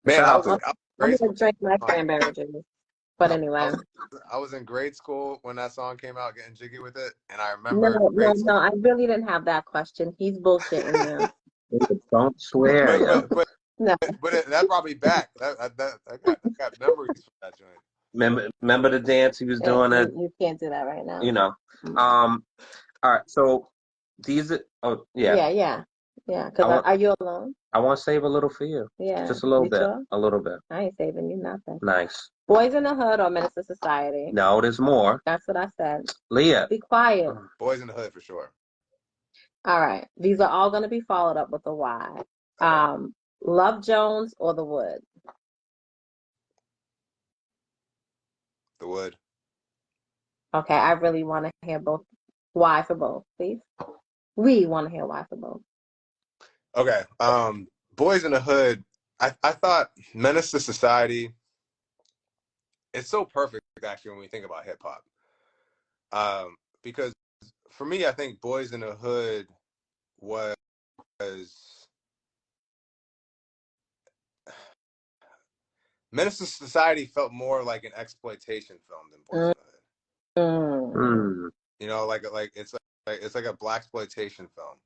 Man, Shout I out was in, to, I was in I'm grade gonna school. drink my I, cranberry juice. But I anyway. was I was in grade school when that song came out, getting jiggy with it, and I No, remember no, grade no. school. I really didn't have that question. He's bullshitting now. don't swear, But yo. but but No, that brought me back. I got memories from that joint. Remember the dance he was doing at, you can't do that right now. you know. Um, all right, so these are, oh yeah. Yeah, yeah. Yeah, I because want are you alone? I want to save a little for you. Yeah. Just a little You bit. sure? A little bit. I ain't saving you nothing. Nice. Boys in the Hood or Minister Society? No, there's more. That's what I said. Leah. Be quiet. Boys in the Hood for sure. All right. These are all going to be followed up with a why. Okay. Love Jones or The Wood? The Wood. Okay, I really want to hear both. Why for both, please? We want to hear why for both. Okay. Boys in the Hood. I thought Menace to Society. It's so perfect actually when we think about hip hop. Because for me, I think Boys in the Hood was Menace to Society felt more like an exploitation film than Boys in the Hood. Mm. You know, like it's like a black exploitation film.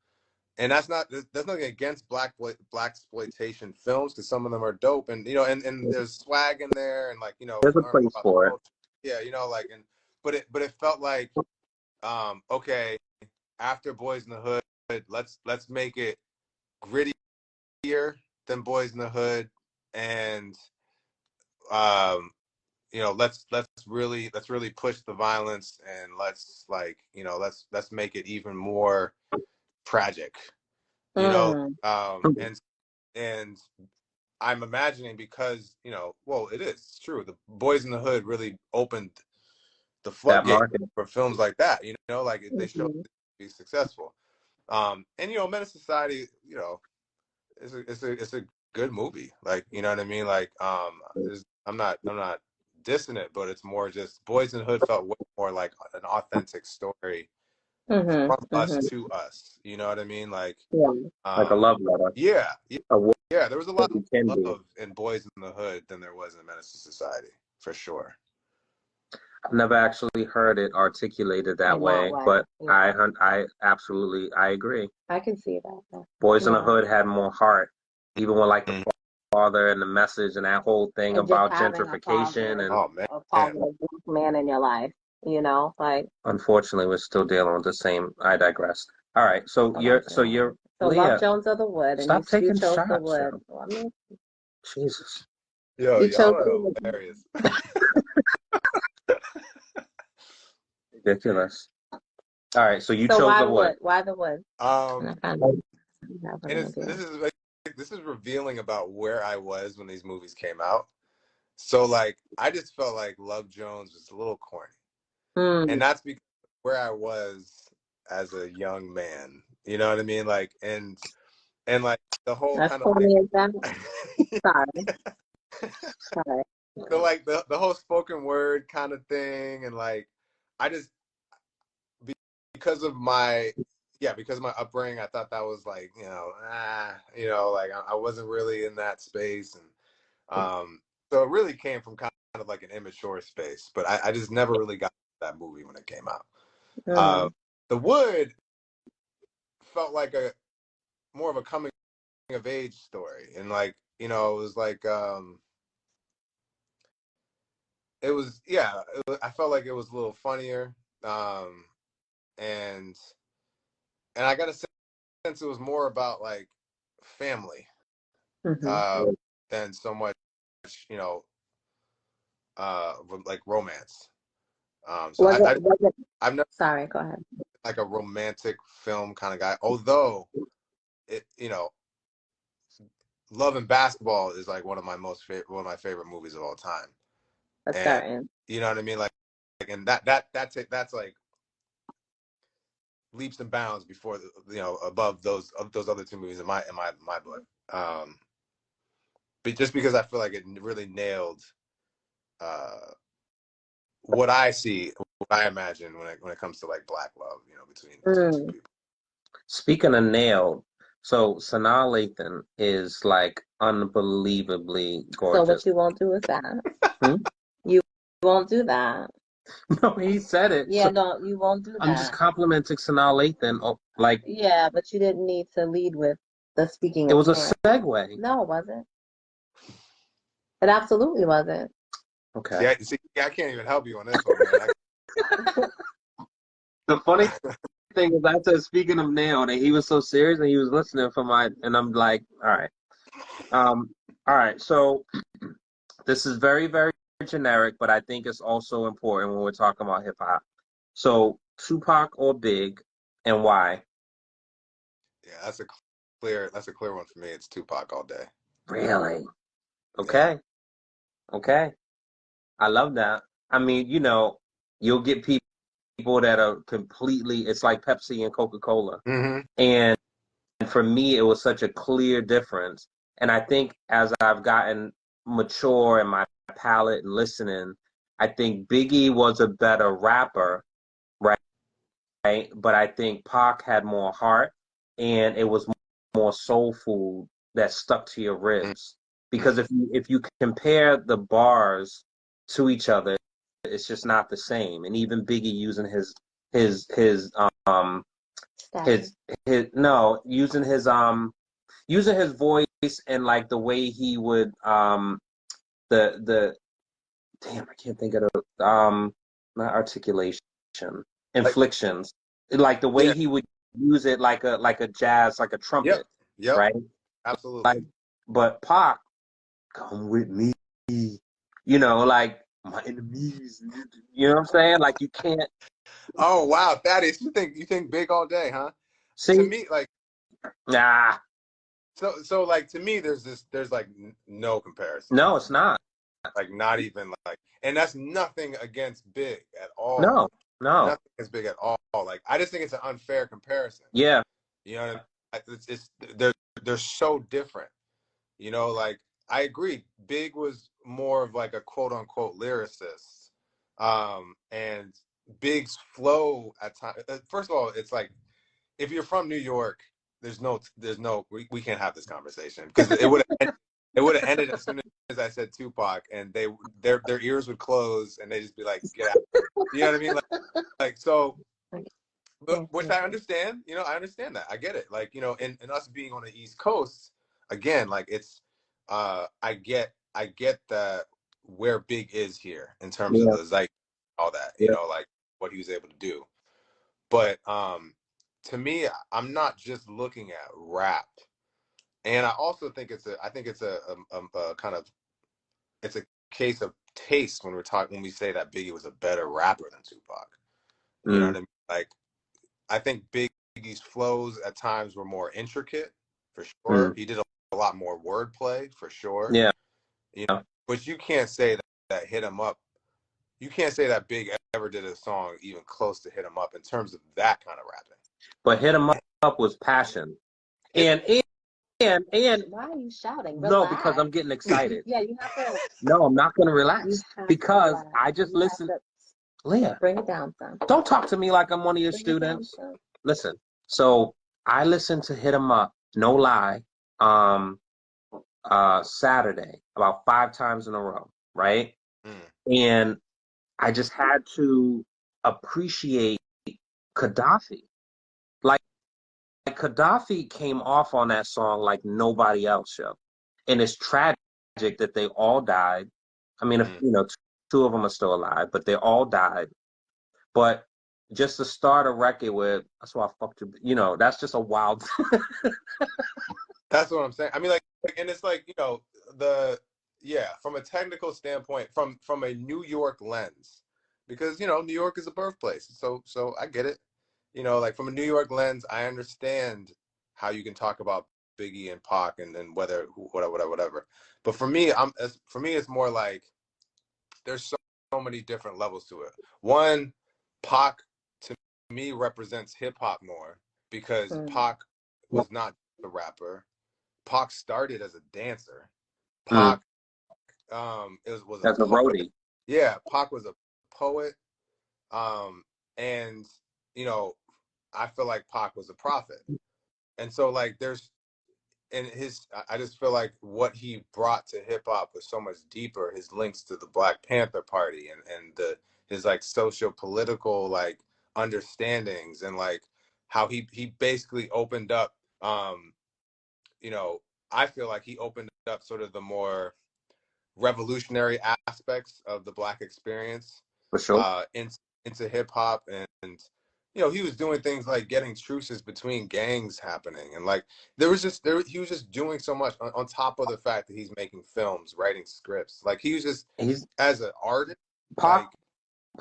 And that's nothing against black exploitation films, because some of them are dope, and and there's swag in there, and like There's we a learn more place about the for it. culture. Yeah, like, and but it felt like okay, after Boys in the Hood, let's make it grittier than Boys in the Hood, and let's really push the violence, and let's let's make it even more tragic, Mm. and I'm imagining, because well, it's true, the Boys in the Hood really opened the That floodgate market. for films like that, like they showed Mhm. it to be successful. And Menace Society, it's a good movie, like, you know what I mean, like I'm not dissing it, but it's more just Boys in the Hood felt way more like an authentic story Mhm. from us Mhm. to us, you know what I mean, like Yeah. Like a love letter. yeah, A what yeah, there was a lot you more can be. love in Boys in the Hood than there was in Menace to Society, for sure. I've never actually heard it articulated that In that way, way. but Yeah. I absolutely I agree. I can see that. Boys in the Yeah. Hood had more heart, even with like the Mm. father and the message and that whole thing And just about having gentrification. And Oh man. a positive black man in your life, like unfortunately, we're still dealing with the same. I digress. All right, so unfortunately. you're So Love Leah. Jones or The Wood, and you Stop taking chose The shots, Wood. yo. Well, I mean, Jesus, Yo, you chose y'all The are Wood. hilarious. ridiculous. All right, so you So chose why the The wood. Wood? Why The Wood? And I kind of have an And idea. this is revealing about where I was when these movies came out. So like, I just felt like Love Jones was a little corny, and Mm. that's because where I was as a young man. You know what I mean? Like, and like the whole That's kind of corny as that. like, Sorry. Sorry. like the whole spoken word kind of thing, and like I just because of my because of my upbringing, I thought that was like like I wasn't really in that space, and so it really came from kind of like an immature space, but I just never really got that movie when it came out. Mm. The Wood felt like a more of a coming of age story, and like it was like it was I felt like it was a little funnier, and I got a sense it was more about like family, Mm-hmm. uh, than so much you know like romance. So Was it? I've never Sorry. Go ahead. been like a romantic film kind of guy, although it Love and Basketball is like one of my favorite movies of all time, That's and certain. you know what I mean, like and that's like leaps and bounds before above those other two movies in my book. But just because I feel like it really nailed uh, what I see, what I imagine when it comes to like black love, between two Mm. people. Speaking of nailed, so Sanaa Lathan is like unbelievably So what gorgeous. you won't do is that. Hmm? You won't do that. No, he said it. Yeah, So no, you won't do I'm just that. complimenting Sanaa Lathan. Oh, like Yeah, but you didn't need to lead with the speaking it of was a parents. segue. No, it wasn't. It absolutely wasn't. Okay. See, I can't even help you on this one, man. The funny thing is, I said, speaking of nail, and he was so serious, and he was listening for my, and I'm like, all right, all right. So this is very, very generic, but I think it's also important when we're talking about hip hop. So Tupac or Big, and why? Yeah, that's a clear one for me. It's Tupac all day. Really? Yeah. Okay. Okay. I love that. I mean, you'll get people that are completely, it's like Pepsi and Coca-Cola. Mm-hmm. And for me, it was such a clear difference. And I think as I've gotten mature in my palate and listening, I think Biggie was a better rapper, right? But I think Pac had more heart and it was more soul food that stuck to your ribs. Because if you compare the bars to each other, it's just not the same. And even Biggie using his um Stature. his no using his voice and like the way he would the damn, I can't think of the not articulation, Like, inflections, like the way yeah. he would use it like a jazz, like a Yep. trumpet, Yep. right? Absolutely. Like, but Pac, come with me, like my enemies, you know what I'm saying? Like you can't Oh wow, Thaddeus, you think Big all day, huh? To see, me, like nah, so like to me, there's like no comparison. no, it's not, Like not even like, and that's nothing against Big at all. no, no, Nothing against Big at all. Like I just think it's an unfair comparison. yeah, You know what I mean? It's they're so different. Like I agree. Big was more of like a quote unquote lyricist, and Big's flow at times. First of all, it's like if you're from New York, we can't have this conversation because it would have ended as soon as I said Tupac, and their ears would close and they just be like, get out. You know what I mean? Like so. But, which I understand, I understand that. I get it. Like, and us being on the East Coast, again, like it's I get that where Big is here in terms of yeah, the like all that, yeah, like what he was able to do. But to me, I'm not just looking at rap. And I also think it's a kind of it's a case of taste when we say that Biggie was a better rapper than Tupac. You know mm, what I mean? Like I think Biggie's flows at times were more intricate, for sure. mm, He did a lot more wordplay, for sure. yeah. But you can't say that Hit 'Em Up. You can't say that Big ever did a song even close to Hit 'Em Up in terms of that kind of rapping. But hit him up was passion, It, and and Why are you shouting? no, because Relax. I'm getting excited. Yeah, you have to. No, I'm not gonna You relax have to because relax. I just You have listen. to Leah, bring it down, son. don't talk to me like I'm one of your Bring it down, students. son. Listen, so I listened to Hit 'Em Up, no lie, um, Saturday about 5 times in a row, right? mm, And I just had to appreciate Gaddafi. Like Gaddafi came off on that song like nobody else, yo. And it's tragic that they all died. I mean, if mm. two of them are still alive, but they all died. But just to start a record with, that's why I fucked you. That's just a wild. That's what I'm saying. I mean, like, and it's like the yeah, from a technical standpoint, from a New York lens, because New York is a birthplace, so I get it. Like from a New York lens, I understand how you can talk about Biggie and Pac and whether whatever. But for me, it's more like there's so many different levels to it. One, Pac to me represents hip hop more because Mm. Pac was not a rapper. Pac started as a dancer. Mm, Pac was a as a poet. roadie. Yeah, Pac was a poet. And you know, I feel like Pac was a prophet. And so like there's and I just feel like what he brought to hip hop was so much deeper. His links to the Black Panther Party and his like socio political like understandings and like how he basically opened up you know, I feel like he opened up sort of the more revolutionary aspects of the Black experience For sure. into hip hop and he was doing things like getting truces between gangs happening, and like there was just he was just doing so much on top of the fact that he's making films, writing scripts. Like he was just He's as an artist, Pac.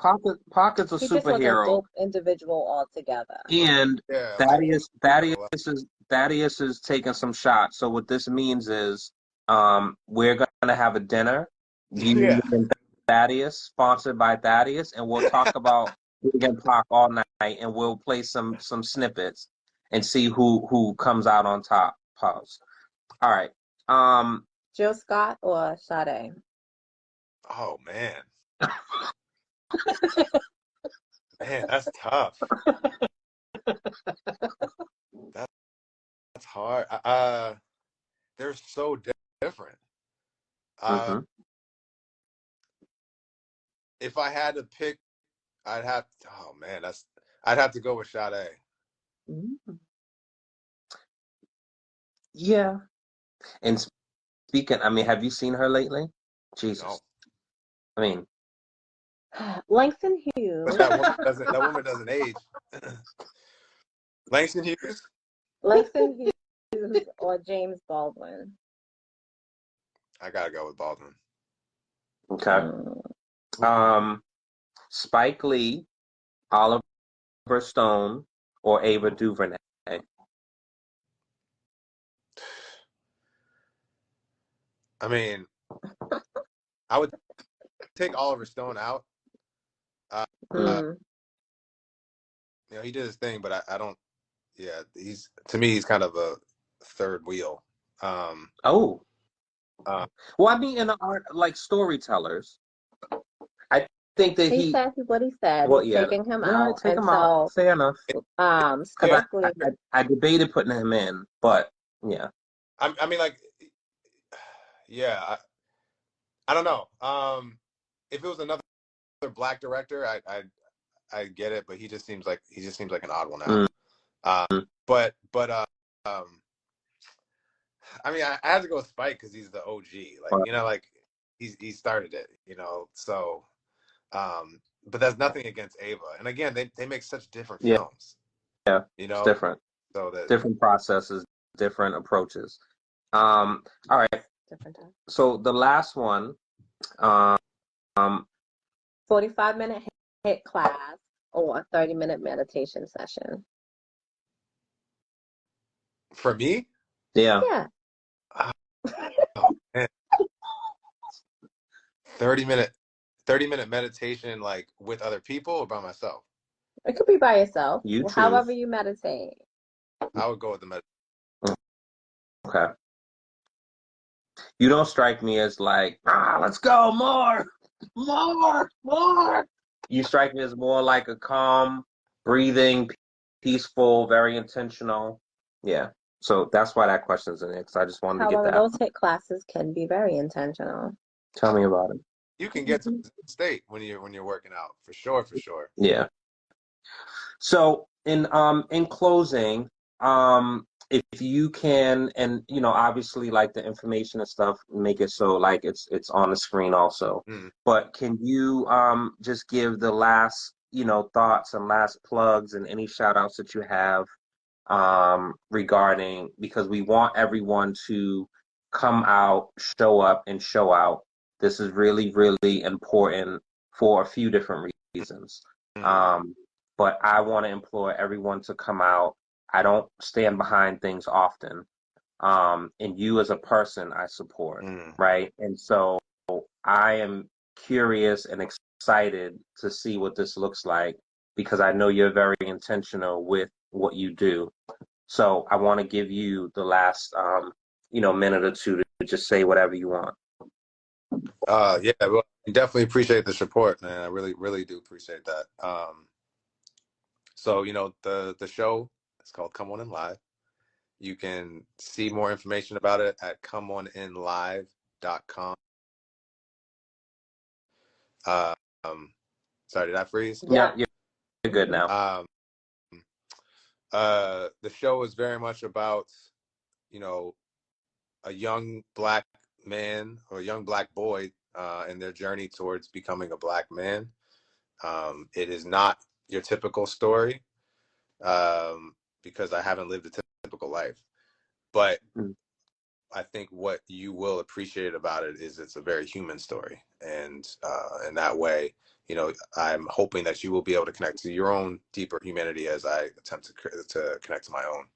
like Pocket's a He just was a superhero, dope individual altogether. and yeah, like Thaddeus is taking some shots. So what this means is, we're gonna have a dinner, you yeah, and Thaddeus, sponsored by Thaddeus, and we'll talk about Big and Pac all night, and we'll play some snippets and see who comes out on top. Pause. All right. Um. Jill Scott or Sade? oh man, that's tough. That, that's hard. They're so different. Uh, Mhm. if I had to pick, oh man, I'd have to go with Sade. Mhm. Yeah. And speaking, I mean, have you seen her lately? Jesus. No, I mean, Langston but Hughes. that woman doesn't age. Langston Hughes. Langston Hughes or James Baldwin? I gotta go with Baldwin. okay. Mm. Spike Lee, Oliver Stone, or Ava DuVernay. I mean, I would take Oliver Stone out. Uh, uh, Mm. he did his thing, but I don't. Yeah, he's kind of a third wheel. Um, Oh, uh, well, I mean, in the art, like storytellers, I think that He said what he said. well, He's yeah, taking him all right, out take him out. until Fair enough. Because yeah, Spike Lee. I debated putting him in, but yeah. I mean, like, yeah, I don't know. If it was another black director, I get it, but he just seems like an odd one out. Mm. But I mean, I have to go with Spike because he's the OG. Like, like he started it. So but that's nothing against Ava. And again, they make such different Yeah, films. it's different. So that Different processes, different approaches. All right. Different time. So the last one, um, 45-minute hit class or a 30-minute meditation session. for me, yeah, Yeah. oh man, 30 minute 30-minute meditation, like with other people or by myself. It could be by yourself. you However choose. you meditate. I would go with the med. Okay. You don't strike me as like, let's go, more. You strike me as more like a calm, breathing, peaceful, very intentional. Yeah. So that's why that question's in there, because I just wanted to get However, that. those hit classes can be very intentional. Tell me about it. You can get to a state when you're working out, for sure, for sure. Yeah. So in closing, if you can, and obviously like the information and stuff, make it so like it's on the screen also. Mm. But can you just give the last thoughts and last plugs and any shout outs that you have regarding, because we want everyone to come out, show up, and show out. This is really, really important for a few different reasons. Mm. But I want to implore everyone to come out. I don't stand behind things often. And you as a person, I support, Mm. right? And so I am curious and excited to see what this looks like, because I know you're very intentional with what you do. So I want to give you the last, minute or two to just say whatever you want. Yeah, well, I definitely appreciate the support, man. I really, really do appreciate that. So the show is called Come On In Live. You can see more information about it at comeoninlive.com. Sorry, did I freeze? Yeah, Yeah. you're good now. The show is very much about, a young black man or a young black boy and their journey towards becoming a black man. It is not your typical story. because I haven't lived a typical life. But Mm. I think what you will appreciate about it is it's a very human story, and in that way, I'm hoping that you will be able to connect to your own deeper humanity as I attempt to connect to my own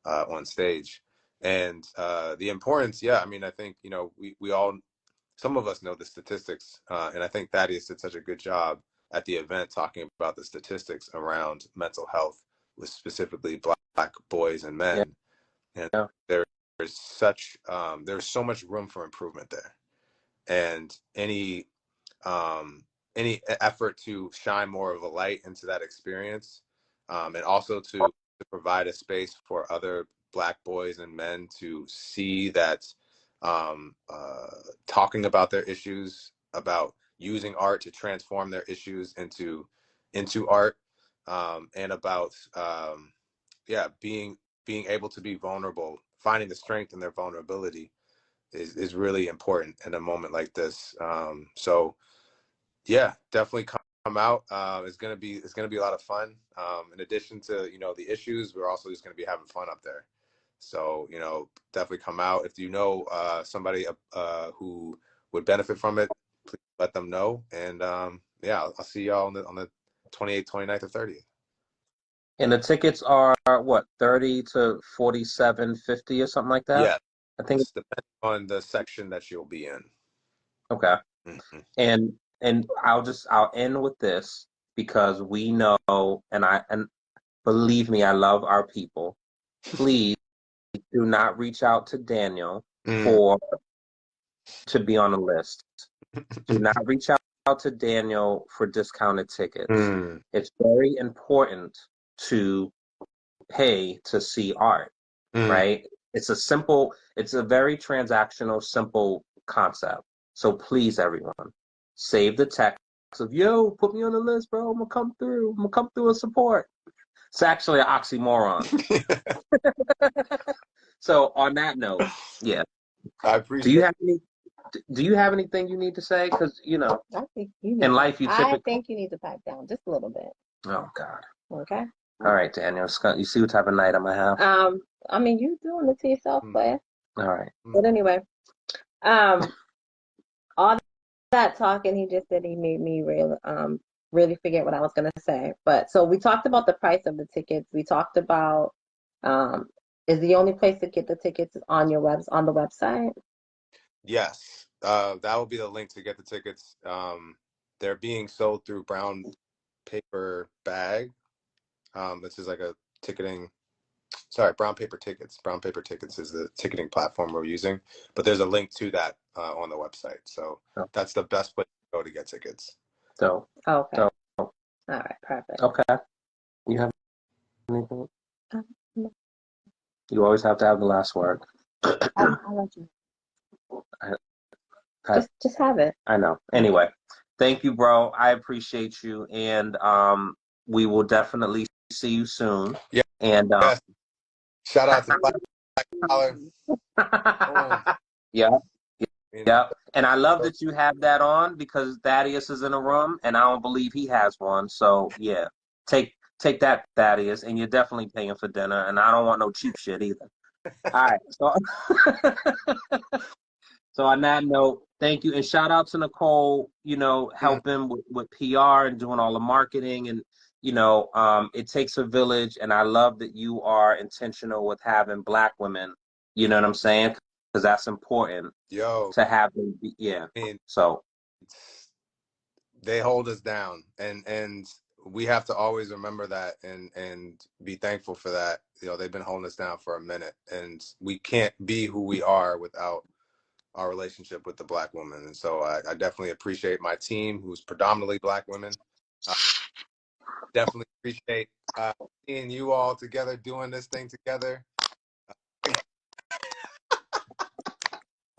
on stage. And the importance, yeah, I mean, I think we all, some of us know the statistics, and I think Thaddeus did such a good job at the event talking about the statistics around mental health with specifically Black boys and Yeah. men. And Yeah. there's so much room for improvement there, and any effort to shine more of a light into that experience, and also to provide a space for other Black boys and men to see that talking about their issues, about using art to transform their issues into art, and about being able to be vulnerable, finding the strength in their vulnerability is really important in a moment like this. So yeah, definitely come out. It's gonna be a lot of fun. In addition to the issues, we're also just gonna be having fun up there. So definitely come out. If you know somebody who would benefit from it, please let them know. And yeah, I'll see y'all on the 28th, 29th, or 30th. And the tickets are what, 30 to 47.50 or something like that? Yeah, I think. it's depending on the section that you'll be in. Okay. Mm-hmm. And I'll end with this, because we know, and believe me, I love our people. Please do not reach out to Daniel to be on the list. Do not reach out to Daniel for discounted tickets. It's very important to pay to see art, right? It's a very transactional, simple concept. So please, everyone, save the text of, yo, put me on the list, bro. I'm gonna come through and support. It's actually an oxymoron. So on that note, yeah. I Do you appreciate. have anything you need to say? Because I think you need in to, life you I typically. think you need to pipe down just a little bit. Oh God. Okay. All right, Daniel. You see what type of night I'm gonna have. I mean, you doing it to yourself, player. All right. But anyway, all that talking he just did, he made me really forget what I was gonna say. But so we talked about the price of the tickets. We talked about is the only place to get the tickets on the website? Yes, that will be the link to get the tickets. They're being sold through Brown Paper Bag. This is like a ticketing. Sorry, Brown Paper Tickets. Brown Paper Tickets is the ticketing platform we're using, but there's a link to that on the website. So that's the best place to go to get tickets. So. Okay. So. All right. Perfect. Okay. You have anything? You always have to have the last word. I'll let you. I, Just have it. I know. Anyway, thank you, bro. I appreciate you, and we will definitely see you soon. Yeah. And Yes. Shout out to Black Dollar. Yeah. Yeah. And I love that you have that on, because Thaddeus is in a room and I don't believe he has one. So yeah, take that, Thaddeus, and you're definitely paying for dinner, and I don't want no cheap shit either. All right. So on that note, thank you, and shout out to Nicole, helping with PR and doing all the marketing, and it takes a village, and I love that you are intentional with having Black women, you know what I'm saying? Because that's important. Yo, to have them be, yeah. I mean, So they hold us down, and we have to always remember that and be thankful for that. They've been holding us down for a minute, and we can't be who we are without our relationship with the Black woman. And so I definitely appreciate my team, who's predominantly Black women. Definitely appreciate seeing you all together, doing this thing together.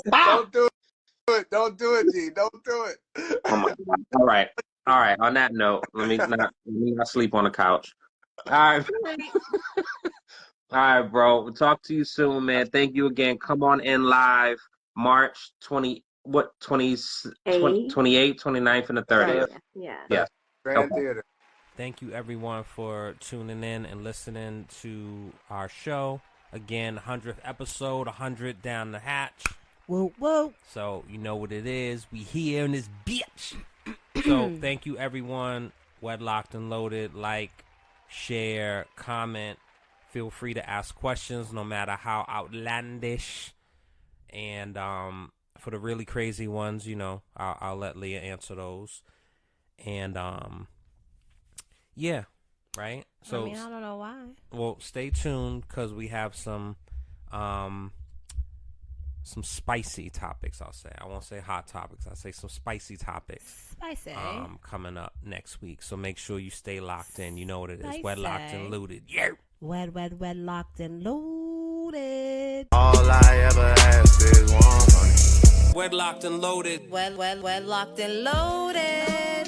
Don't do it. Don't do it, G. Don't do it. oh my God. All right. On that note, let me not sleep on the couch. All right. All right, bro. We'll talk to you soon, man. Thank you again. Come on in live March 28th, and the 30th. Yeah. Yeah. Grand Okay. Theater. thank you everyone for tuning in and listening to our show. Again, 100th episode, 100 down the hatch. Whoa, whoa. So you know what it is. We here in this bitch. So thank you everyone. Wedlocked and Loaded. Like, share, comment. Feel free to ask questions no matter how outlandish. And for the really crazy ones, you know, I'll let Leah answer those. And yeah, right? So I mean, I don't know why. well, stay tuned because we have some spicy topics, I'll say. I won't say hot topics. I'll say some spicy topics. Spicy. Coming up next week. So make sure you stay locked in. You know what it is. Spicy. Wedlocked and Looted. Yeah. Wedlocked and loaded. All I ever ask is one honey. Wedlocked and Loaded. Wedlocked and loaded.